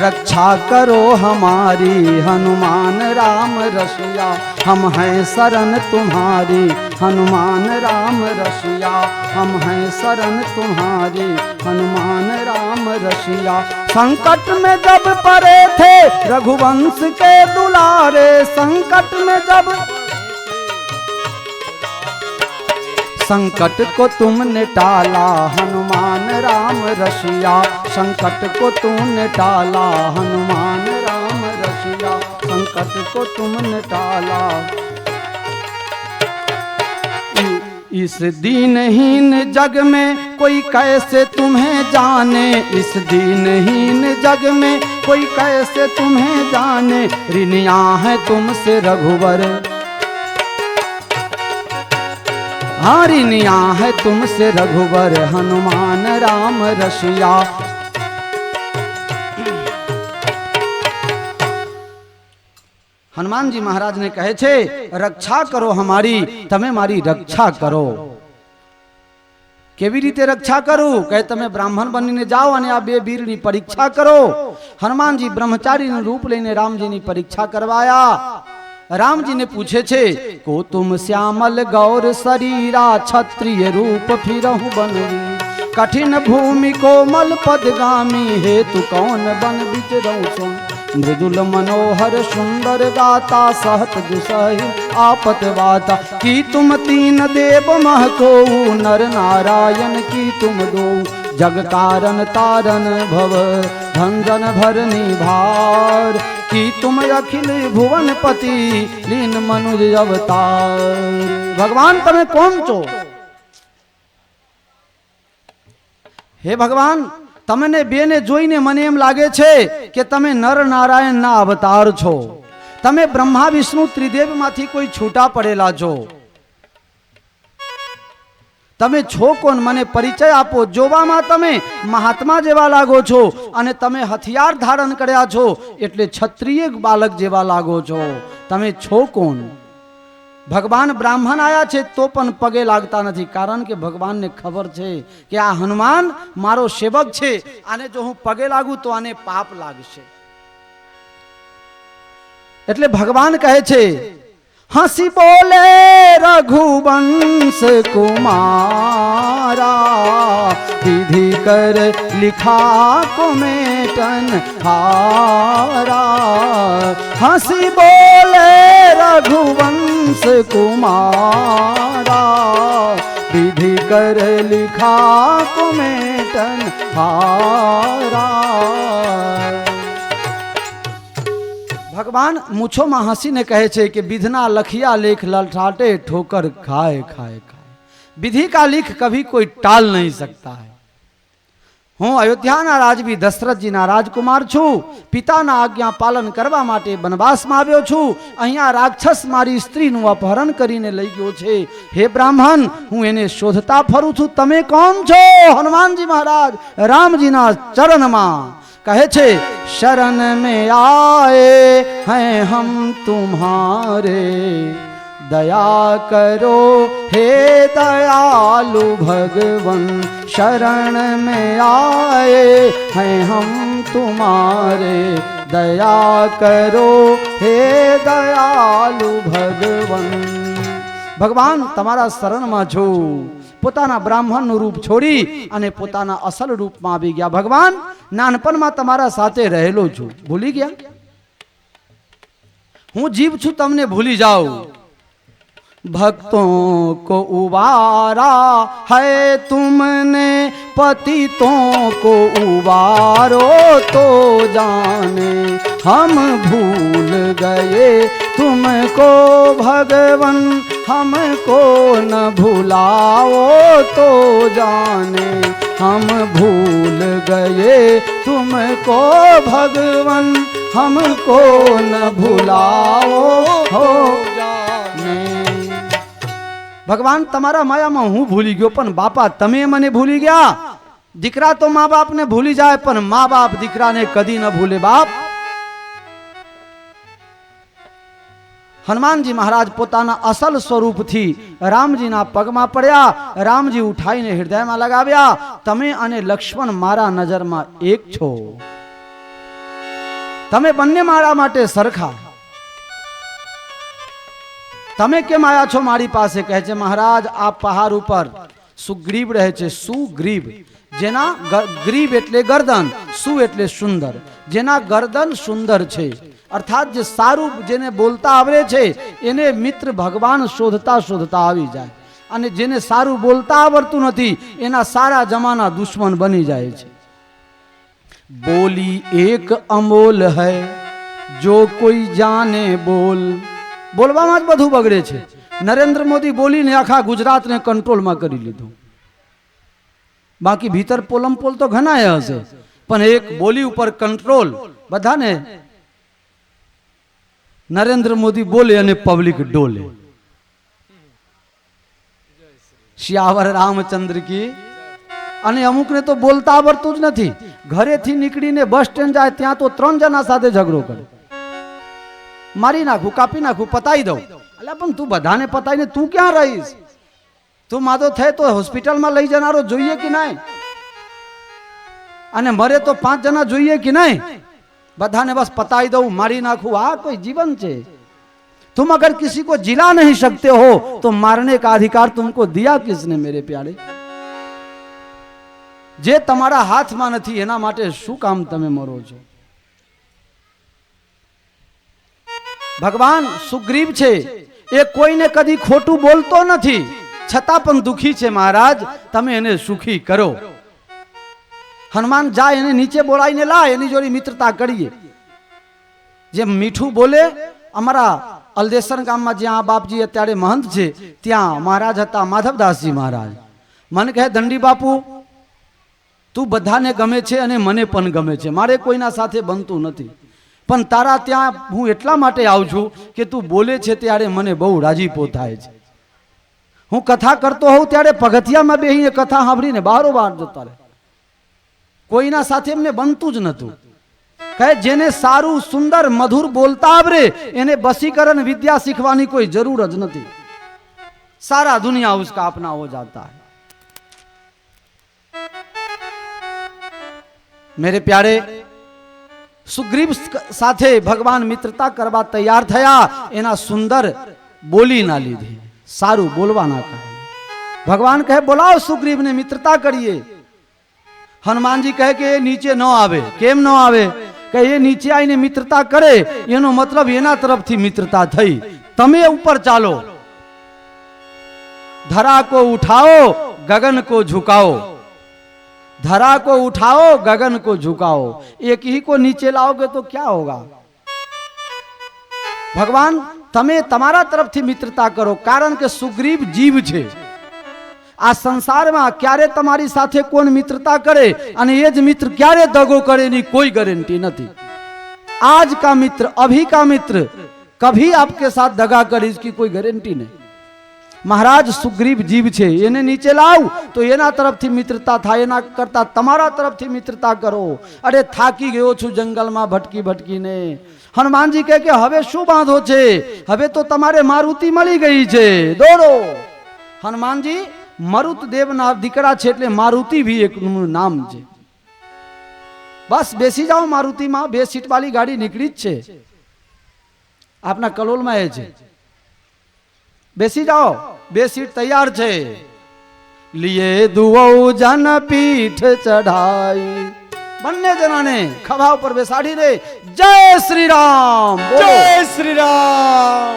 रक्षा करो हमारी हनुमान राम रसिया, हम हैं शरण तुम्हारी हनुमान राम रसिया, हम हैं शरण तुम्हारी हनुमान राम रसिया. संकट में जब पड़े थे रघुवंश के दुलारे, संकट में जब संकट को तुमने टाला हनुमान राम रसिया, संकट को तुमने टाला हनुमान राम रसिया, संकट को तुमने टाला. इस दीनहीन जग में कोई कैसे तुम्हें जाने, इस दीनहीन जग में कोई कैसे तुम्हें जाने, ऋणिया है तुमसे रघुवर, हारिनिया है तुमसे रघुवर हनुमान राम रसिया. हनुमान जी महाराज ने कहे छे, रक्षा करो हमारी, तमे मारी रक्षा करो. केवी रीते रक्षा करूं? कहे तमे ब्राह्मण बनीने जाओ અને આ બે વીરની પરીક્ષા કરો. હનુમાનજી બ્રહ્મચારીનું રૂપ લઈને રામજીની પરીક્ષા કરવાયા. राम जी ने पूछे छे, को तुम श्यामल गौर शरीरा, क्षत्रिय रूप फिरहु बनवी, कठिन भूमि कोमल पदगामी, हेतु कौन बन विचरऊ सुन, मृदुल मनोहर सुंदर गाता, सहत दुसहि आपत वाता, की तुम तीन देव महको, नर नारायण की तुम दो, जग कारण तारन भव भंजन भरनी भार, की तुम अखिल भुवन पति लीन मनुज अवतार. भगवान તમે કોણ છો? હે ભગવાન, તમને બેને જોઈને મને એમ લાગે છે કે તમે નર નારાયણના અવતાર છો. તમે બ્રહ્મા વિષ્ણુ ત્રિદેવમાંથી કોઈ છૂટા પડેલા છો. તમે છો કોણ? મને પરિચય આપો. જોવામાં તમે મહાત્મા જેવા લાગો છો અને તમે હથિયાર ધારણ કર્યા છો એટલે ક્ષત્રિય બાલક જેવા લાગો છો. તમે છો કોણ? ભગવાન બ્રાહ્મણ આયા છે તો પણ પગે લાગતા નથી, કારણ કે ભગવાનને ખબર છે કે આ હનુમાન મારો સેવક છે, આને જો હું પગે લાગું તો આને પાપ લાગશે. એટલે ભગવાન કહે છે, हंसी बोले रघुवंश कुमारा, विधि कर लिखा कुमेटन हारा. हंसी बोले रघुवंश कुमारा, विधि कर लिखा कुमेटन हारा. ભગવાન મૂછોમાં હસીને કહે છે કે વિધના લખિયા લેખ લલટાटे ठोकर खाए खाए खाए। विधि का लिख कभी कोई टाल नहीं सकता है। હું અયોધ્યાના રાજવી દશરથજીના રાજકુમાર છું। પિતાના આજ્ઞા પાલન કરવા માટે વનવાસમાં આવ્યો છું। અહીંયા રાક્ષસ મારી સ્ત્રીનું અપહરણ કરીને લઈ ગયો છે। હે બ્રાહ્મણ, હું એને શોધતા ફરું છું। તમે કોણ છો? હનુમાનજી મહારાજ રામજીના ચરણમાં કહે છે, શરણ में आए हैं हम तुम्हारे, दया करो हे दयालु भगवन। शरण में आए हैं हम तुम्हारे, दया करो हे दयालु भगवन। ભગવાન તમારા શરણમાં છું। પોતાના બ્રાહ્મણનું રૂપ છોડી અને પોતાના અસલ રૂપમાં આવી ગયા। ભગવાન, નાનપણમાં તમારા સાથે રહેલો છું, ભૂલી ગયા? હું જીવ છું, તમને ભૂલી જાઉં। भक्तों को उबारा है तुमने, पतितों को उबारो तो जाने। हम भूल गए तुमको भगवन, हमको न भुलाओ तो जाने। हम भूल गए तुमको भगवन, हमको न भुलाओ हो जाने। ભગવાન, તમારા માયામાં હું ભૂલી ગયો, પણ બાપા તમે મને ભૂલી ગયા। દીકરા તો મા બાપને ભૂલી જાય, પણ મા બાપ દીકરાને કદી ન ભૂલે। બાપ, હનુમાનજી મહારાજ પોતાના અસલ સ્વરૂપથી રામજીના પગમાં પડ્યા। રામજી ઉઠાઈને હૃદયમાં લગાવ્યા। તમે અને લક્ષ્મણ મારા નજરમાં એક છો। તમે બંને મારા માટે સરખા। તમે કેમ આયા છો મારી પાસે? કહે છે, મહારાજ આ પહાડ ઉપર સુગ્રીવ રહે છે। સુગ્રીવ, જેના ગ્રીવ એટલે ગરદન, સુ એટલે સુંદર, જેના ગરદન સુંદર છે, અર્થાત જે સારું જેને બોલતા આવડે છે એને મિત્ર ભગવાન શોધતા શોધતા આવી જાય, અને જેને સારું બોલતા આવડતું નથી એના સારા જમાના દુશ્મન બની જાય છે। બોલી એક અમોલ હૈ, જો કોઈ જાને બોલ। બોલવામાં જ બધું બગડે છે। નરેન્દ્ર મોદી બોલીને આખા ગુજરાતને કંટ્રોલમાં કરી લીધું। બાકી ભીતર પોલમ પોલ તો ઘણા હશે, પણ એક બોલી ઉપર કંટ્રોલ। બધાને નરેન્દ્ર મોદી બોલે અને પબ્લિક ડોલે। શિયાવર રામચંદ્ર કી। અને અમુકને તો બોલતા આવડતું જ નથી। ઘરેથી નીકળીને બસ સ્ટેન્ડ જાય ત્યાં તો 3 જણા સાથે ઝઘડો કરે। મારી નાખું, કાપી નાખું, પતાઈ દઉં। એટલે પણ તું બધાને પતાઈને તું ક્યાં રહીશ? તું માદો થાય તો હોસ્પિટલમાં લઈ જનારો જોઈએ કે નહીં? અને મરે તો 5 જણા જોઈએ કે નહીં? બધાને બસ પતાई दो, मारी नाखू। आ कोई जीवन छे? तुम अगर किसी को जिला नहीं सकते हो तो मारने का अधिकार तुमको दिया किसने मेरे प्यारे? जे तमारा हाथ में नहीं एना माटे शू काम तमे मरो छो? भगवान सुग्रीव छे ए कोईने कदी खोटू बोलतो नहीं, छतां पण दुखी छे। महाराज तमे एने सुखी करो। हनुमान जाए एने नीचे बोलाईने लाय, एनी जोड़ी मित्रता करिए। जे मीठू बोले, अमरा अलदेसर गाम में ज्यां बापजी अत्यारे महंत छे त्यां महाराज हता माधवदासजी महाराज। मन कहे, दंडी बापू तू बधाने गमे छे अने मने पण गमे छे, मारे कोईना साथे बनतुं नथी, पण तारा त्यां हूँ एटला माटे आવું છું કે તું બોલે છે ત્યારે મને બહુ રાજીપો થાય છે। હું કથા કરતો હોઉં ત્યારે પગથિયામાં બેહીને કથા સાંભળીને બારોબાર જતા રહે। કોઈના સાથે એમને બનતું જ નતું। કહે, જેને સારું સુંદર મધુર બોલતા આવડે એને બસીકરણ વિદ્યા શીખવાની કોઈ જરૂર જ નથી। सारा दुनिया उसका अपना हो जाता है। मेरे प्यारे, सुग्रीव साथे भगवान मित्रता करवा तैयार थया। एना सुंदर बोली ना लीधी, सारू बोलवा ना कहे। भगवान कहे, बोलाओ सुग्रीव ने मित्रता करिए। हनुमान जी कहे कि ये नीचे न आवे। केम न आवे? कि ये नीचे आईने मित्रता करे एनो मतलब एना तरफ थी मित्रता थई। तमे ऊपर चालो, धरा को उठाओ गगन को झुकाओ। धरा को उठाओ गगन को झुकाओ। एक ही को नीचे लाओगे तो क्या होगा? ભગવાન તમે તમારા તરફથી મિત્રતા કરો, કારણ કે સુગ્રીવ જીવ છે. આ સંસારમાં ક્યારે તમારી સાથે કોણ મિત્રતા કરે અને એ જ મિત્ર ક્યારે દગો કરે એની કોઈ ગેરંટી નથી. आज का मित्र, अभी का मित्र कभी आपके साथ दगा करे इसकी कोई गारंटी नहीं. महाराज सुग्रीव जीव छे, એને નીચે લાવ તો એના તરફથી મિત્રતા થાય, એના કરતા તમારા તરફથી મિત્રતા કરો. અરે થાકી ગયો છું જંગલમાં ભટકી ભટકીને. હનુમાનજી કહે કે હવે શું બાંધો છે, હવે તો તમારે મારુતિ મળી ગઈ છે, દોડો. હનુમાનજી મરુત દેવના દીકરા છે એટલે મારુતિ ભી એક નામ છે. બસ બેસી જાઓ મારુતિમાં, 2 સીટ વાળી ગાડી નીકળી જ છે, આપના કલોલમાં એ છે. બેસી જાઓ, 2 સીટ તૈયાર છે. લીએ દુઓ જન પીઠ ચઢાઈ, બંને જણાને ખભા ઉપર બેસાડીને જય શ્રી રામ બોલો. જય શ્રી રામ.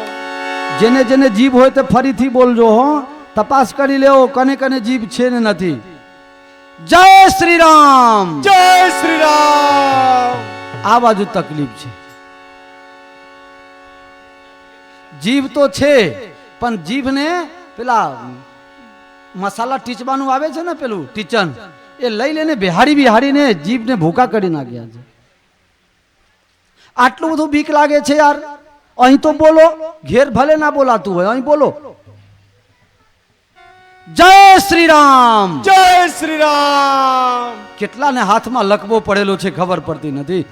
જેને જેને જીભ હોય તે ફરીથી બોલજો હો, તપાસ કરી લેવો કને કને જીભ છે ને નથી. જય શ્રી રામ. જય શ્રી રામ. આ બાજુ તકલીફ છે, જીભ તો છે પણ જીભને પેલા મસાલા ટીચવાનું આવે છે ને, પેલું ટીચન એ લઈ લઈને બિહાડી બિહાડીને જીભને ભૂકા કરી નાખ્યા છે. આટલું બધું બીક લાગે છે યાર. અહીં તો બોલો, ઘેર ભલે ના બોલાતું હોય, અહીં બોલો જય શ્રી રામ. જય શ્રી રામ. કેટલાને હાથમાં લકવો પડેલો છે ખબર પડતી નથી,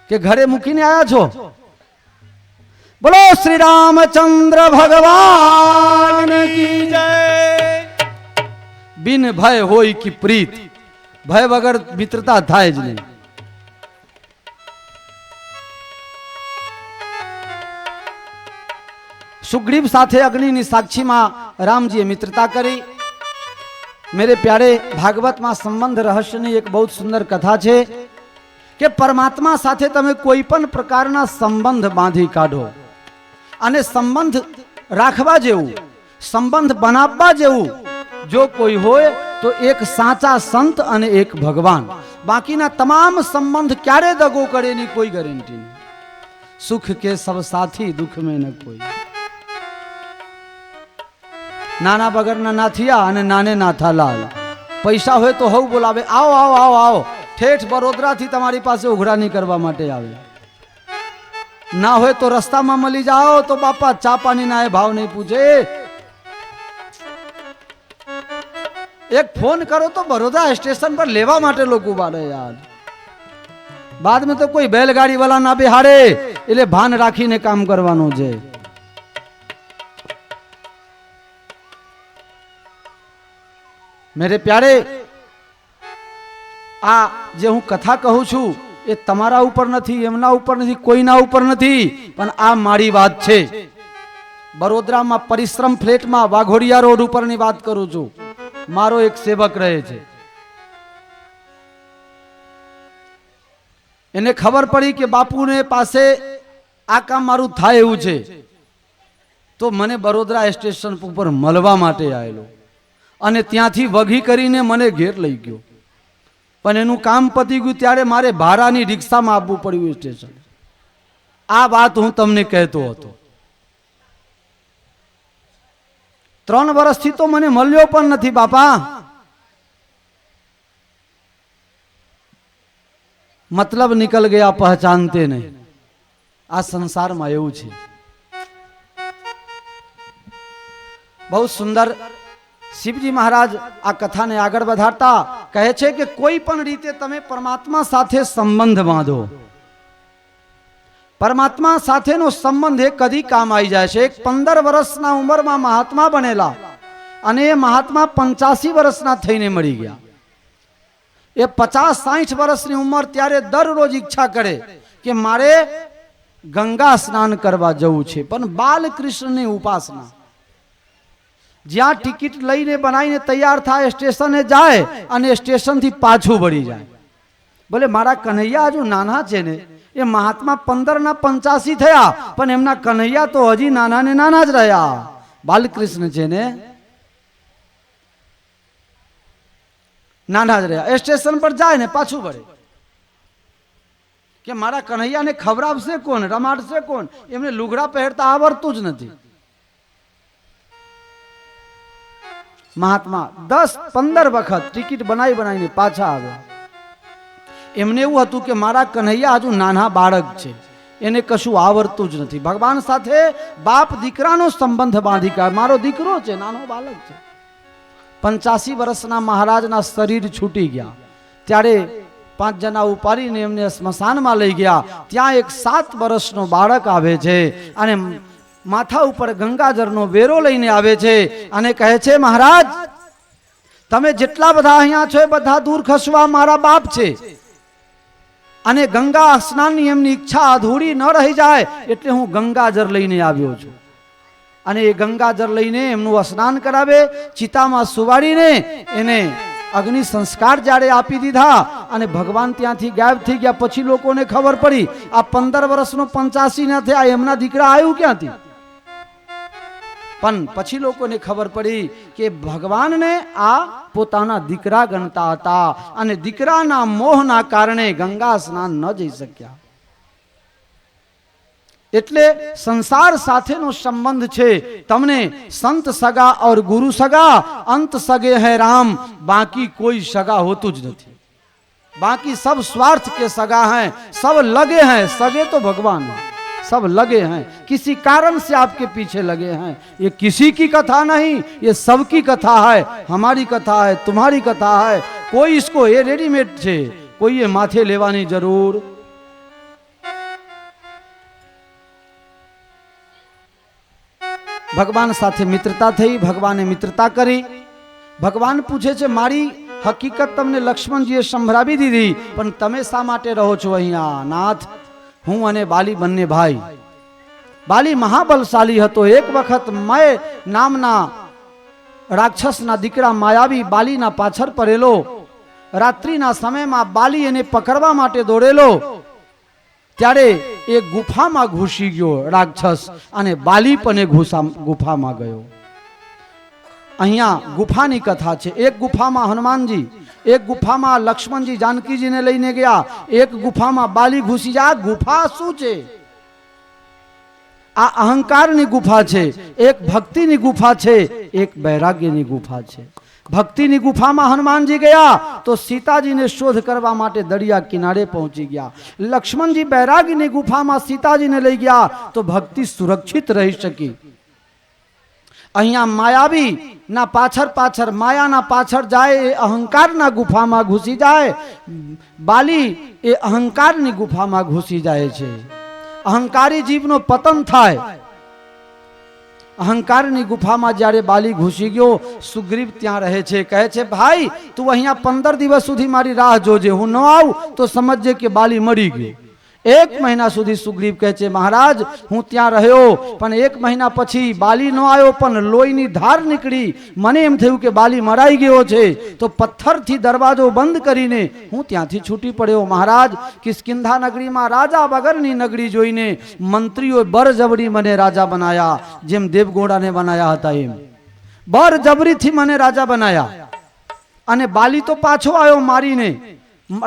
કે ઘરે મૂકીને આયા છો. બોલો શ્રી રામચંદ્ર ભગવાન કી જય. બિન ભય હોય કી પ્રીત, ભય વગર મિત્રતા થાય જ નહીં. सुग्रीव साथे अग्नि ની સાક્ષીમાં રામજીએ મિત્રતા કરી. मेरे प्यारे भागवत में संबंध रहस्य ની એક બહુ સુંદર કથા છે કે પરમાત્મા સાથે તમે કોઈ પણ પ્રકારના સંબંધ બાંધી કાઢો અને સંબંધ રાખવા જેવું, સંબંધ બનાવવા જેવું જો કોઈ હોય તો એક સાચા સંત અને એક ભગવાન. બાકીના તમામ સંબંધ ક્યારે દગો કરે એની કોઈ ગેરંટી નહીં. સુખ કે સબ સાથી, દુઃખ में ન કોઈ. નાના બગરના નાથિયા અને નાને નાથાલાલ. પૈસા હોય તો હવ બોલાવે, આવો આવો આવો આવો, ઠેઠ બરોદરાથી તમારી પાસે ઉઘરાણી કરવા માટે આવે. ના હોય તો રસ્તામાં મળી જાઓ તો બાપા ચા પાણી ના એ ભાવ નહીં પૂછે. એક ફોન કરો તો બરોડા સ્ટેશન પર લેવા માટે લોકો ઉભા રહે યાર. बाद में तो कोई बैलगाड़ी वाला ना बेहारे, એટલે ભાન રાખીને કામ કરવાનું છે. मेरे प्यारे, आ जे हूँ कथा कहूँ छू ए तमारा ऊपर नहीं, एमना ऊपर नहीं, कोईना ऊपर नहीं, पण आ मारी बात छे. बरोदरा में परिश्रम फ्लेट में वाघोड़िया रोड ऊपर नी बात करूँ छू. मारो एक सेवक रहे छे, एने खबर पड़ी कि बापू ने पासे आ काम मारू थाय एवुं छे, तो मने बरोदरा स्टेशन पर मळवा माटे आवेलो અને ત્યાંથી વઘી કરીને મને ઘેર લઈ ગયો. પણ એનું કામ પતી ગયું ત્યારે મારે ભાડાની રિક્ષામાં આવવું પડ્યું સ્ટેશન. આ વાત હું તમને કહેતો હતો. 3 વર્ષથી તો મને મળ્યો પણ નથી બાપા. मतलब निकल गया पहचानते नहीं. आ संसार में એવું છે. बहुत सुंदर शिवजी महाराज आ कथा ने आगळ बढ़ाता कहे छे कि कोई पण रीते तमे परमात्मा साथे संबंध बांधो. परमात्मा साथेनो संबंध एक कदी काम आई जाय छे. 15 वर्षना उंमरमां महात्मा बनेला અને એ મહાત્મા 85 વર્ષના થઈને મરી ગયા. એ 50-60 વર્ષની ઉંમર ત્યારે દરરોજ ઈચ્છા કરે કે મારે ગંગા સ્નાન કરવા જવું છે, પણ બાલકૃષ્ણની ઉપાસના. જ્યાં ટિકિટ લઈને બનાવીને તૈયાર થાય સ્ટેશને જાય અને સ્ટેશનથી પાછું વળી જાય. ભલે મારા કન્હૈયા હજુ નાના છે ને, એ મહાત્મા 15 ના 85 થયા પણ એમના કન્હૈયા તો હજી નાના ને નાના જ રહ્યા. બાલકૃષ્ણ છે ને નાના જ રહ્યા. સ્ટેશન પર જાય ને પાછું વળે કે મારા કન્હૈયાને ખવડાવશે કોણ, રમાડશે કોણ? એમને લુગડા પહેરતા આવડતું જ નથી. મહાત્મા 10-15 વખત ટિકિટ બનાવીને પાછા આવ્યા. એમને એવું હતું કે મારા કન્હૈયા હજુ નાના બાળક છે, એને કશું આવડતું જ નથી. ભગવાન સાથે બાપ દીકરાનો સંબંધ બાંધી કાઢ. મારો દીકરો છે, નાનો બાળક છે. 85 વર્ષના મહારાજના શરીર છૂટી ગયા ત્યારે 5 જણા ઉપાડીને એમને સ્મશાનમાં લઈ ગયા. ત્યાં એક 7 વર્ષનો બાળક આવે છે અને માથા ઉપર ગંગાજળનો વેરો લઈને આવે છે અને કહે છે, મહારાજ તમે જેટલા બધા અહીંયા છો એ બધા દૂર ખસવા મારા બાપ છે અને ગંગા સ્નાનની એમની ઈચ્છા અધૂરી ન રહી જાય એટલે હું ગંગાજળ લઈને આવ્યો છું. અને એ ગંગાજળ લઈને એમનું સ્નાન કરાવે, ચિતામાં સુવાડીને એને અગ્નિ સંસ્કાર જ્યારે આપી દીધા અને ભગવાન ત્યાંથી ગાયબ થઈ ગયા. પછી લોકોને ખબર પડી આ 15 વર્ષનો 85 ના થયા, એમના દીકરા આવ્યું ક્યાંથી? પણ પછી લોકોને ખબર પડી કે ભગવાનને આ પોતાના દીકરા ગણતા હતા અને દીકરાના મોહના કારણે ગંગા સ્નાન ન જઈ શક્યા. એટલે સંસાર સાથેનો સંબંધ છે. તમને સંત સગા और गुरु सगा, अंत सगे है राम, बाकी कोई सगा होતું જ નથી. बाकी सब स्वार्थ के सगा हैं, सब लगे हैं. सगे तो भगवान है, सब लगे हैं, किसी कारण से आपके पीछे लगे हैं. ये किसी की कथा नहीं, ये सबकी कथा है. हमारी कथा है, तुम्हारी कथा है. कोई इसको ये रेडीमेड છે, કોઈ એ માથે લેવાની જરૂર. ભગવાન સાથે મિત્રતા થઈ, ભગવાને મિત્રતા કરી. ભગવાન પૂછે છે, મારી હકીકત તમને લક્ષ્મણજીએ સંભળાવી દીધી, પણ તમે શા માટે રહો છો અહીંયા? નાથ, હું અને બાલી બંને ભાઈ. બાલી મહાબલશાળી હતો. એક વખત મય નામના રાક્ષસના દીકરા માયાવી બાલીના પાછળ પડેલો. રાત્રિના સમયમાં બાલી એને પકડવા માટે દોડેલો ત્યારે એ ગુફામાં ઘૂસી ગયો રાક્ષસ અને બાલી પણ ગુફામાં ગયો. અહીંયા ગુફાની કથા છે. એક ગુફામાં હનુમાનજી, એક ગુફામાં લક્ષ્મણજી જાનકીજીને લઈને ગયા, એક ગુફામાં બાલી ઘૂસી જાય. આ ગુફા શું છે? આ અહંકારની ગુફા છે, એક ભક્તિની ગુફા છે, એક વૈરાગ્યની ગુફા છે. ભક્તિની ગુફામાં હનુમાનજી ગયા તો સીતાજીને શોધ કરવા માટે દરિયા કિનારે પહોંચી ગયા. લક્ષ્મણજી વૈરાગ્યની ગુફામાં સીતાજીને લઈ ગયા તો ભક્તિ સુરક્ષિત રહી શકી. અહીંયા માયાવી ના પાછળ માયાના પાછળ જાય એ અહંકારના ગુફામાં ઘૂસી જાય. બાલી એ અહંકારની ગુફામાં ઘૂસી જાય છે. અહંકારી જીવનો પતન થાય. અહંકારની ગુફામાં જ્યારે બાલી ઘૂસી ગયો, સુગ્રીવ ત્યાં રહે છે. કહે છે, ભાઈ તું અહીંયા 15 દિવસ સુધી મારી રાહ જોજે, હું ન આવું તો સમજજે કે બાલી મરી ગઈ. 1 મહિના સુધી સુગ્રીવ કહે છે, મહારાજ હું ત્યાં રહ્યો પણ 1 મહિના પછી બાલી ન આવ્યો પણ લોહીની ધાર નીકળી. મને એમ થયું કે બાલી મરાઈ ગયો છે તો પથ્થરથી દરવાજો બંધ કરીને હું ત્યાંથી છૂટી પડ્યો. મહારાજ, કિષ્કિંધા નગરીમાં રાજા વગરની નગરી જોઈને મંત્રીઓ બરજબરી મને રાજા બનાયા, જેમ દેવગોડાને બનાયા હતા એમ બરજબરીથી મને રાજા બનાયા. અને બાલી તો પાછો આવ્યો મારીને,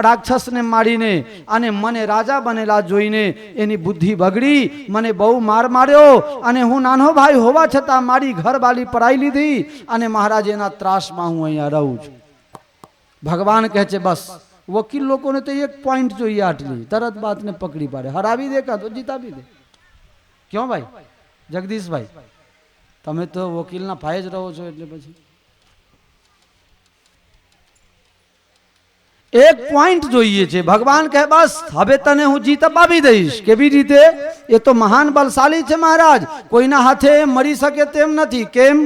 રાક્ષસને મારીને, અને મને રાજા બનેલા જોઈને એની બુદ્ધિ બગડી. મને બહુ માર માર્યો અને હું નાનો ભાઈ હોવા છતાં મારી ઘરવાળી પરાઈ લીધી અને મહારાજ એના ત્રાસમાં હું અહીંયા રહું છું. ભગવાન કહે છે, બસ વકીલ લોકોને તો 1 પોઈન્ટ જોઈએ, આટલી તરત બાતને પકડી પાડે. હરાવી દે કાં તો જીતાવી દે. ક્यों ભાઈ જગદીશભાઈ, તમે તો વકીલના ભાઈ જ રહો છો એટલે પછી 1 પોઈન્ટ જોઈએ છે. ભગવાન કહે, બસ હવે તને હું જીત અપાવી દઈશ. કેવી રીતે? એ તો મહાન બલશાળી છે મહારાજ, કોઈના હાથે મરી શકે તેમ નથી. કેમ?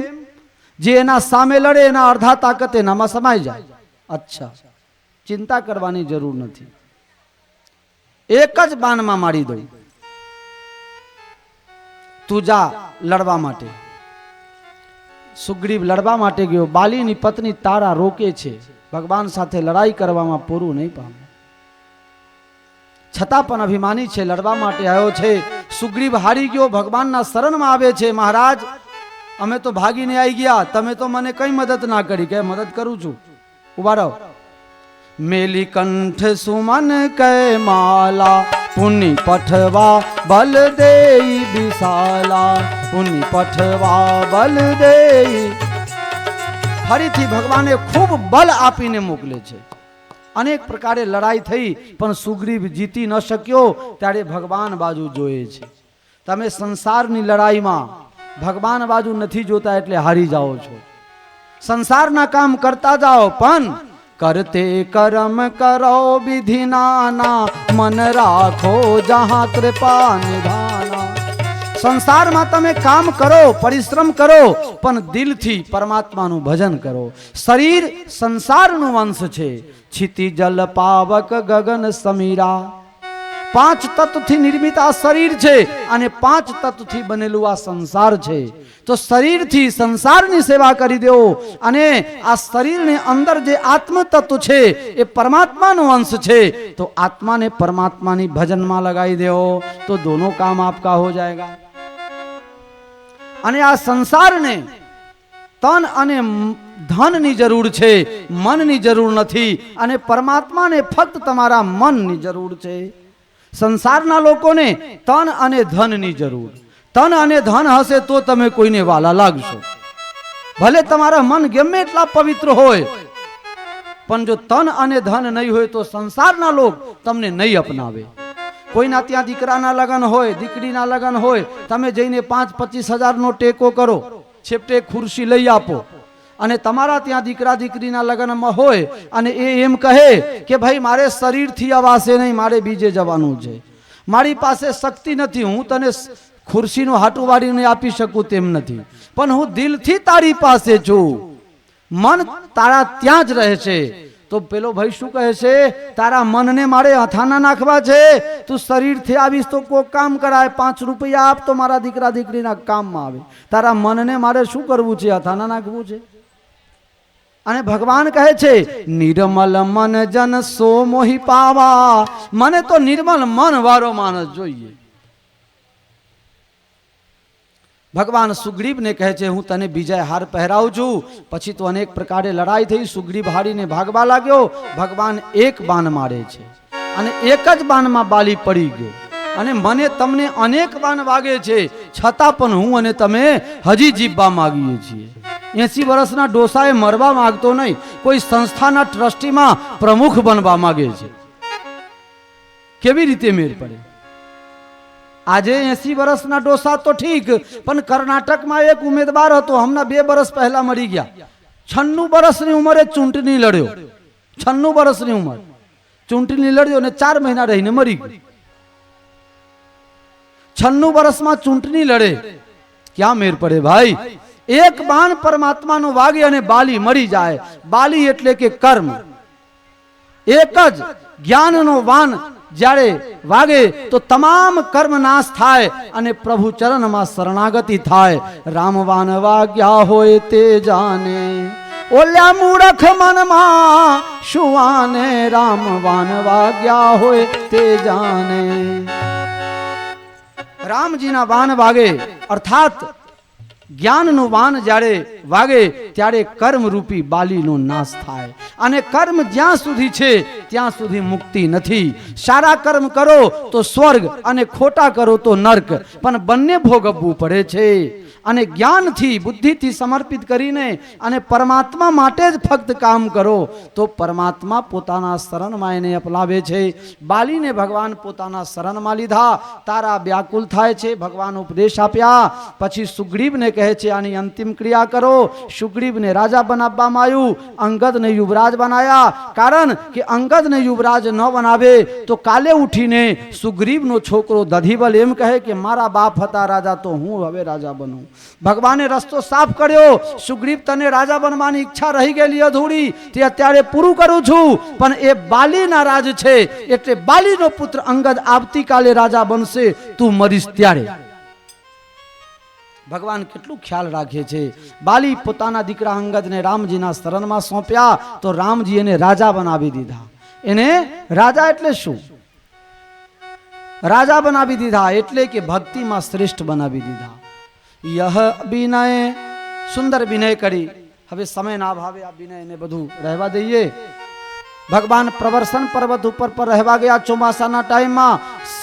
જે એના સામે લડે એના અડધા તાકાત એનામાં સમાઈ જાય. અચ્છા, ચિંતા કરવાની જરૂર નથી, એક જ બાણમાં મારી દઉં. તું જા લડવા માટે. સુગ્રીવ લડવા માટે ગયો. બાલીની પત્ની તારા રોકે છે. ભગવાન સાથે લડાઈ કરવામાં પૂરું નહીં પામે, છતાં પણ અભિમાની છે, લડવા માટે આવ્યો છે. સુગ્રીવ હારી ગયો, ભગવાનના શરણમાં આવે છે. મહારાજ, અમે તો ભાગીને આવી ગયા, તમે તો મને કઈ મદદ ના કરી. કે મદદ કરું છું, ઉભા રહો. મેલી કંઠ સુમન કે માલા પુનિ પઠવા બલ દેઈ વિશાલા, પુનિ પઠવા બલ દેઈ. ફરીથી ભગવાને ખૂબ બલ આપીને મોકલે છે. અનેક પ્રકારે લડાઈ થઈ પણ સુગ્રીવ જીતી ન શક્યો, ત્યારે ભગવાન બાજુ જોયે છે. તમે સંસારની લડાઈમાં ભગવાન બાજુ નથી જોતા એટલે હારી જાઓ છો. સંસારના કામ કરતા જાઓ પણ કરતે કર્મ કરો વિધિ નાના, મન રાખો જહાં કૃપા નિધાના. સંસારમાં તમે કામ કરો, પરિશ્રમ કરો, પણ દિલથી પરમાત્માનું ભજન કરો. શરીર સંસારનું વંશ છે. क्षिति जल पावक गगन समीरा. 5 તત્વથી નિર્મિત આ શરીર છે અને 5 તત્વથી બનેલું આ સંસાર છે. તો શરીરથી સંસારની સેવા કરી દેવો અને આ શરીરની અંદર જે આત્મ તત્વ છે એ પરમાત્માનો અંશ છે, તો આત્માને પરમાત્માની ભજનમાં લગાવી દેવો તો दोनों काम आपका हो जाएगा. અને આ સંસારને તન અને ધનની જરૂર છે, મનની જરૂર નથી. અને પરમાત્માને ફક્ત તમારા મનની જરૂર છે. સંસારના લોકોને તન અને ધનની જરૂર. તન અને ધન હશે તો તમે કોઈને વાલા લાગશો. ભલે તમારા મન ગમે એટલા પવિત્ર હોય, પણ જો તન અને ધન નહીં હોય તો સંસારના લોક તમને નહીં અપનાવે. કોઈના ત્યાં દીકરાના લગ્ન હોય, દીકરીના લગ્ન હોય, તમે જઈને 5-25 હજારનો ટેકો કરો, છેવટે ખુરશી લઈ આપો. અને તમારા ત્યાં દીકરા દીકરીના લગ્નમાં હોય અને એ એમ કહે કે ભાઈ મારે શરીરથી અવાશે નહીં, મારે બીજે જવાનું છે, મારી પાસે શક્તિ નથી, હું તને ખુરશીનું હાટું વાળીને આપી શકું તેમ નથી, પણ હું દિલથી તારી પાસે છું, મન તારા ત્યાં જ રહે છે. તો પેલો ભાઈ શું કહે છે, તારા મનને મારે હથાના નાખવા છે, તું શરીરથી આવીશ તો કોઈ કામ કરાય, 5 રૂપિયા આપ તો મારા દીકરા દીકરીના કામમાં આવે. તારા મનને મારે શું કરવું છે, હથાના નાખવું છે. અને ભગવાન કહે છે નિર્મલ મન જન સો મોહી પાવા. મને તો નિર્મલ મન વાળો માણસ જોઈએ. ભગવાન સુગ્રીવને કહે છે હું તને બીજા હાર પહેરાવું છું. પછી તો અનેક પ્રકારે લડાઈ થઈ. સુગ્રીવ હારીને ભાગવા લાગ્યો. ભગવાન એક બાણ મારે છે અને એક જ બાણમાં બાલી પડી ગયો. અને મને તમને અનેક બાણ વાગે છે, છતાં પણ હું અને તમે હજી જીવવા માંગીએ છીએ. 80 વર્ષના ડોસાએ મરવા માંગતો નહીં, કોઈ સંસ્થાના ટ્રસ્ટીમાં પ્રમુખ બનવા માંગે છે. કેવી રીતે મેળ પડે? આજે 80 વર્ષના ડોસા તો ઠીક, પણ કર્ણાટકમાં એક ઉમેદવાર હતો, હમણાં 2 વર્ષ પહેલા મરી ગયા. 96 વર્ષની ઉંમરે ચૂંટણી લડ્યો. 96 વર્ષની ઉંમર ચૂંટણી લડ્યો અને 4 મહિના રહીને મરી ગયો. 96 વર્ષમાં ચૂંટણી લડે, ક્યાં મેર પડે ભાઈ? એક બાણ પરમાત્માનો વાગે અને બાલી મરી જાય. બાલી એટલે કે કર્મ. એક જ જ્ઞાનનો વાન જ્યારે વાગે તો તમામ કર્મ નાશ થાય અને પ્રભુ ચરણમાં શરણાગતિ થાય. રામવાન વાગ્યા હોય તે જાને, ઓલ્યા મૂર્ખ મનમાં શુવાને. રામવાન વાગ્યા હોય તે જાને. રામજીના વાન વાગે અર્થાત જ્ઞાનનું વાન જ્યારે વાગે ત્યારે કર્મ રૂપી બાલીનો નાશ થાય. અને કર્મ જ્યાં સુધી છે ત્યાં સુધી મુક્તિ નથી. સારા કર્મ કરો તો સ્વર્ગ અને ખોટા કરો તો નર્ક, પણ બંને ભોગવવું પડે છે. અને જ્ઞાનથી બુદ્ધિથી સમર્પિત કરીને અને પરમાત્મા માટે જ ફક્ત કામ કરો તો પરમાત્મા પોતાના શરણમાં એને અપનાવે છે. બાલીને ભગવાન પોતાના શરણમાં લીધા. તારા વ્યાકુલ થાય છે, ભગવાન ઉપદેશ આપ્યા. પછી સુગ્રીવને કહે છે આની અંતિમ ક્રિયા કરો. સુગ્રીવને રાજા બનાવવામાં આવ્યું, અંગદને યુવરાજ બનાયા. કારણ કે અંગદને યુવરાજ ન બનાવે તો કાલે ઉઠીને સુગ્રીવનો છોકરો દધીબલ એમ કહે કે મારા બાપ હતા રાજા તો હું હવે રાજા બનું. ભગવાને રસ્તો સાફ કર્યો. સુગ્રીવ તને રાજા બનવાની ઈચ્છા રહી ગયેલી અધૂરી, તે અત્યારે પૂરું કરું છું. પણ એ બાલીના રાજ છે એટલે બાલીનો પુત્ર અંગદ આવતીકાલે રાજા બનશે, તું મરીશ ત્યારે. ભગવાન કેટલું ખ્યાલ રાખે છે. બાલી પોતાના દીકરા અંગદને રામજીના શરણમાં સોંપ્યા તો રામજી એને રાજા બનાવી દીધા. એને રાજા એટલે શું? રાજા બનાવી દીધા એટલે કે ભક્તિમાં શ્રેષ્ઠ બનાવી દીધા. यह विनय सुंदर विनय करी. હવે સમયના અભાવે આ વિનયને બધું રહેવા દઈએ. ભગવાન પ્રવર્ષણ પર્વત ઉપર પર રહેવા ગયા ચોમાસાના ટાઈમમાં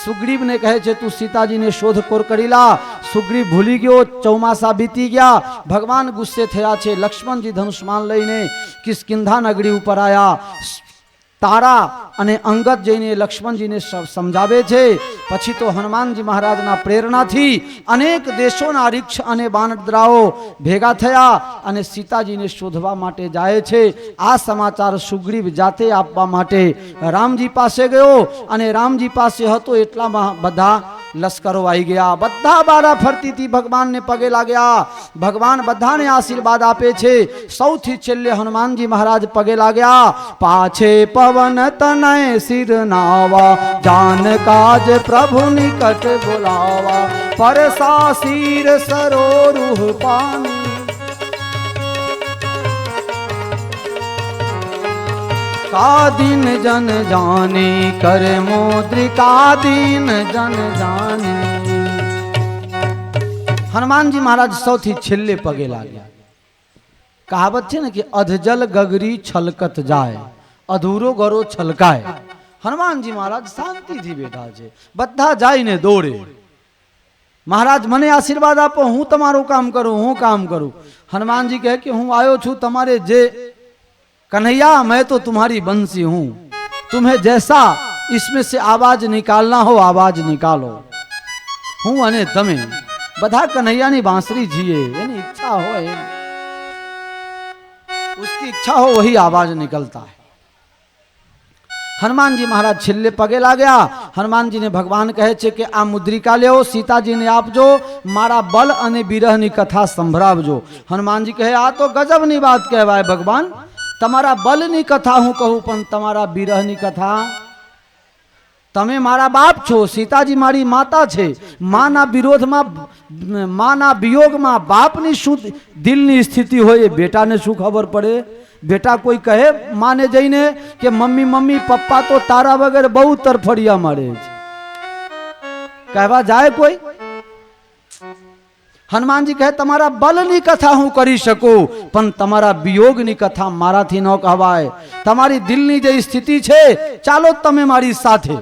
સુગ્રીવને કહે છે તું સીતાજીને શોધખોળ કરી લા. સુગ્રીવ ભૂલી ગયો, ચોમાસા બીતી ગયા, ભગવાન ગુસ્સે થયા છે. લક્ષ્મણજી ધનુષ્માન લઈને કિષ્કિંધા નગરી ઉપર આવ્યા. તારા અને અંગદ જઈને લક્ષ્મણજીને સમજાવે છે. પછી તો હનુમાનજી મહારાજના પ્રેરણાથી અનેક દેશોના રીક્ષ અને બાનરદ્રાઓ ભેગા થયા અને સીતાજીને શોધવા માટે જાય છે. આ સમાચાર સુગ્રીવ જાતે આપવા માટે રામજી પાસે ગયો અને રામજી પાસે હતો એટલામાં બધા લશ્કરો આવી ગયા. બધા બારા ફરતીથી ભગવાનને પગે લાગ્યા. ભગવાન બધાને આશીર્વાદ આપે છે. સૌથી છેલ્લે હનુમાનજી મહારાજ પગે લાગ્યા. પાછે પવન તનય સિર નાવા, જાન કાજ પ્રભુ નિકટ બોલાવા, પરસા શિર સરોરુહ પાની, कादीन जन जाने कर मोद्रिकादीन जन जाने. हनुमानजी महाराज सौथी छेल्ले पगे लाग्या. कहावत है ना कि अधजल गगरी छलकत जाए, अधूरो गरो छलकाए. हनुमानजी महाराज शांति थी बैठा है. बधा जाइने दौड़े. महाराज मने आशीर्वाद आपो, हूँ तमारू काम करूँ, हूँ काम करूँ. हनुमान जी कहे कि हूँ आयो छू तमारे जे कन्हैया, मैं तो तुम्हारी बंसी हूं, तुम्हें जैसा इसमें से आवाज निकालना हो आवाज निकालो. हूं अने तमे बधा कन्हैया नी बांसुरी जीए, यानी इच्छा हो, उसकी इच्छा हो वही आवाज निकलता है. हनुमान जी महाराज छिल्ले पगे ला गया. हनुमान जी ने भगवान कहे छे कि आ मुद्रिका लेओ, सीताजी ने आपजो, मारा बल अने विरहनी कथा संभळावजो. हनुमान जी कहे आ तो गजबनी बात कहेवाय भगवान, तमारा बलनी कथा हूँ कहूँ पण तमारा विरहनी कथा. तमे मारा बाप छो, सीताजी मारी माता छे. माना विरोध में, माना वियोग में बापनी शू दिलनी स्थिति होय बेटा ने शू खबर पड़े. बेटा कोई कहे माने जईने कि मम्मी मम्मी पप्पा तो तारा वगैरह बहु तरफड़िया मारे कहवा जाए कोई. हनुमान जी कहे तमारा बलनी कथा हूँ करी शकूं पण तमारा वियोगनी कथा माराथी न कहवाय. तमारी दिलनी जे स्थिति छे चालो तमे मारी साथे.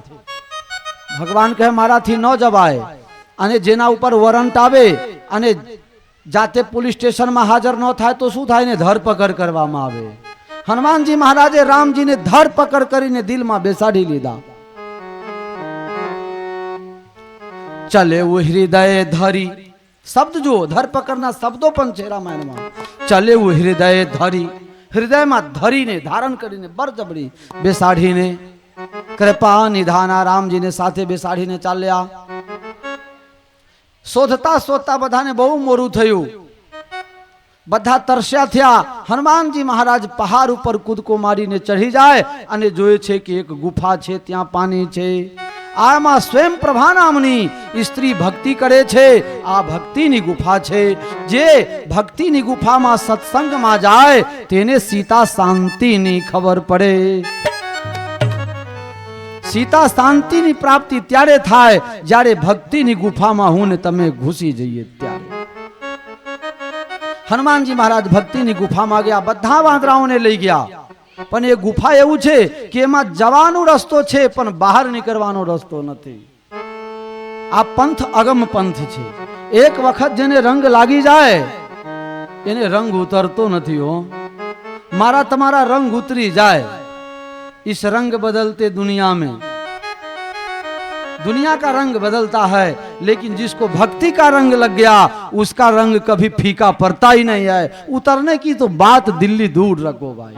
भगवान कहे माराथी न जवाय. अने जेना उपर वरंट आवे अने जाते पुलिस स्टेशन में हाजर न थाय तो शू थाय ने धरपकड़ करवामां आवे. हनुमान जी महाराजे राम जी ने धरपकड़ करीने दिल में बेसाड़ी लीधा. चले वो हृदय धरी, शब्द जो धरपकड़ना शब्दों पण छे रामायण में. चले वो हृदय धरी, हृदय में धरी ने धारण करीने बरजबरी बेसाड़ी ने कृपा निधाना राम जी ने साथे बेसाड़ी ने चाल्या. शोधता शोधता बधा ने बहु मोरू थयुं. बधा तरस्या थया. हनुमान जी महाराज पहाड़ पर कूदको मारीने चढ़ी जाए अने जोए छे कि एक गुफा छे, त्यां पानी छे. आमा स्वयं प्रभा नामनी स्त्री भक्ति करे छे. आ भक्ति नी गुफा छे. जे भक्ति नी गुफा में सत्संग में जाए तेने सीता शांति नी खबर पड़े. सीता शांति नी प्राप्ति त्यारे थाय जारे भक्ति नी गुफा में हूँ ने तमे घुसी जइए त्यारे. हनुमान जी महाराज भक्ति नी गुफा में गया. बधा वांदराओं ने लई गया. पण ए गुफा एवं छे कि एमां जवानो रस्तो छे पण बहार निकळवानो रस्तो नथी. आ पंथ अगम पंथ छे. एक वखत जेने रंग लागी जाए एने रंग उतरतो नथी हो. मारा तमारा रंग उतरी जाए. इस रंग बदलते दुनिया में, दुनिया का रंग बदलता है लेकिन जिसको भक्ति का रंग लग गया उसका रंग कभी फीका पड़ता ही नहीं है. उतरने की तो बात दिल्ली दूर रखो भाई,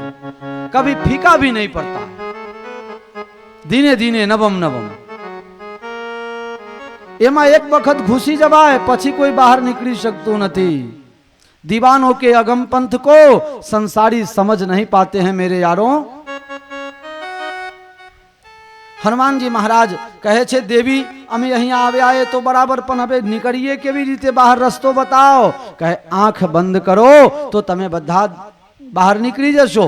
कभी फीका भी नहीं पड़ता. धीरे धीरे नवम नवम एमा एक वक्त घुसी जवाय पछी कोई बाहर निकली सकतो नहीं. दीवानों के अगम पंथ को संसारी समझ नहीं पाते हैं मेरे यारों. हनुमान जी महाराज कहे छे देवी अमे अहींया आव्या आए तो बराबर पण हवे निकळीए केवी रीते बहार रस्तो बताओ. कहे आंख बंद करो तो तमे बधा बहार निकली जशो.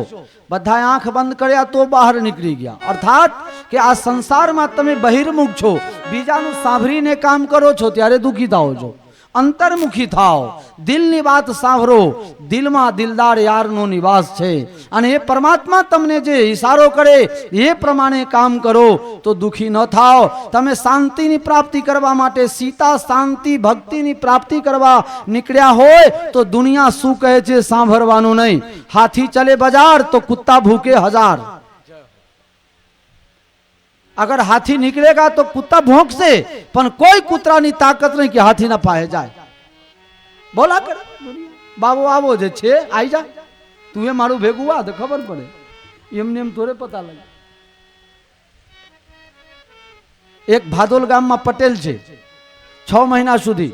बधा आंख बंद कर्या तो बहार निकली गया. अर्थात कि आ संसार में तमे बहिर्मुख छो, बीजानु सांभळीने काम करो छो त्यारे दुखी थाओ छो અંતર્મુખી થાઓ, દિલની વાત સાંભળો. દિલમાં દિલદાર યારનો નિવાસ છે અને એ પરમાત્મા તમને જે ઈશારો કરે એ પ્રમાણે કામ કરો તો દુખી ન થાઓ. તમે શાંતિની પ્રાપ્તિ કરવા માટે, સીતા શાંતિ ભક્તિની પ્રાપ્તિ કરવા નીકળ્યા હોય તો દુનિયા શું કહે છે સાંભળવાનું નહીં. હાથી ચલે બજાર તો કુત્તા ભૂકે हजार. अगर हाथी निकलेगा तो कुत्ता भौंकसे, पण कोई कुतरानी ताकत नहीं कि हाथी ना पाए जाए. बोला कर बाबू आवो जे छे आई जा, તું એ મારું ભેગું આ તો ખબર પડે, એમને એમ થોડે પતા લાગે. એક ભાદોલ ગામમાં પટેલ છે, 6 મહિના સુધી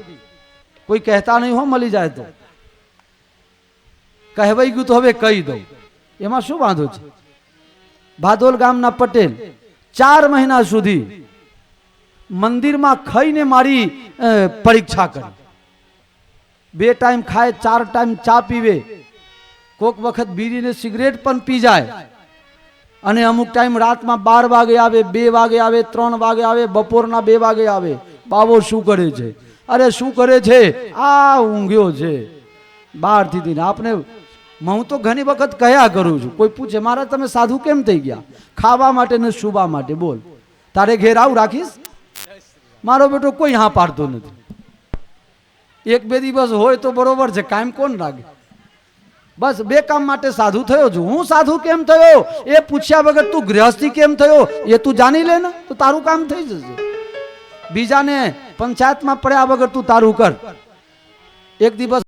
કોઈ કહેતા નહીં હો, મળી જાય તો કહેવાઈ ગયું તો હવે કહી દઉં, એમાં શું વાંધો છે. ભાદોલ ગામના પટેલ 4 મહિના સુધી મંદિરમાં ખાઈને મારી પરીક્ષા કરી. 2 ટાઈમ ખાય, 4 ટાઈમ ચા પીવે, કોક વખત બીડીને સિગરેટ પણ પી જાય અને અમુક ટાઈમ રાતમાં 12 વાગે આવે, 2 વાગે આવે, 3 વાગે આવે, બપોરના 2 વાગે આવે. બાવો શું કરે છે? અરે શું કરે છે? આ ઊંઘ્યો છે બહારથી. આપને હું તો ઘણી વખત કયા કરું છું, કોઈ પૂછે મારા તમે સાધુ કેમ થઈ ગયા? ખાવા માટે ને સુવા માટે. બોલ, તારે ઘેર આવું રાખીશ? મારો બેટો કોઈ હા પાડતો નથી. 1-2 દિવસ હોય તો બરોબર છે, કાયમ કોણ લાગે? બસ 2 કામ માટે સાધુ થયો છું. હું સાધુ કેમ થયો એ પૂછ્યા વગર તું ગૃહસ્થી કેમ થયો એ તું જાણી લે ને તો તારું કામ થઈ જશે. બીજાને પંચાયતમાં પડ્યા વગર તું તારું કર. એક દિવસ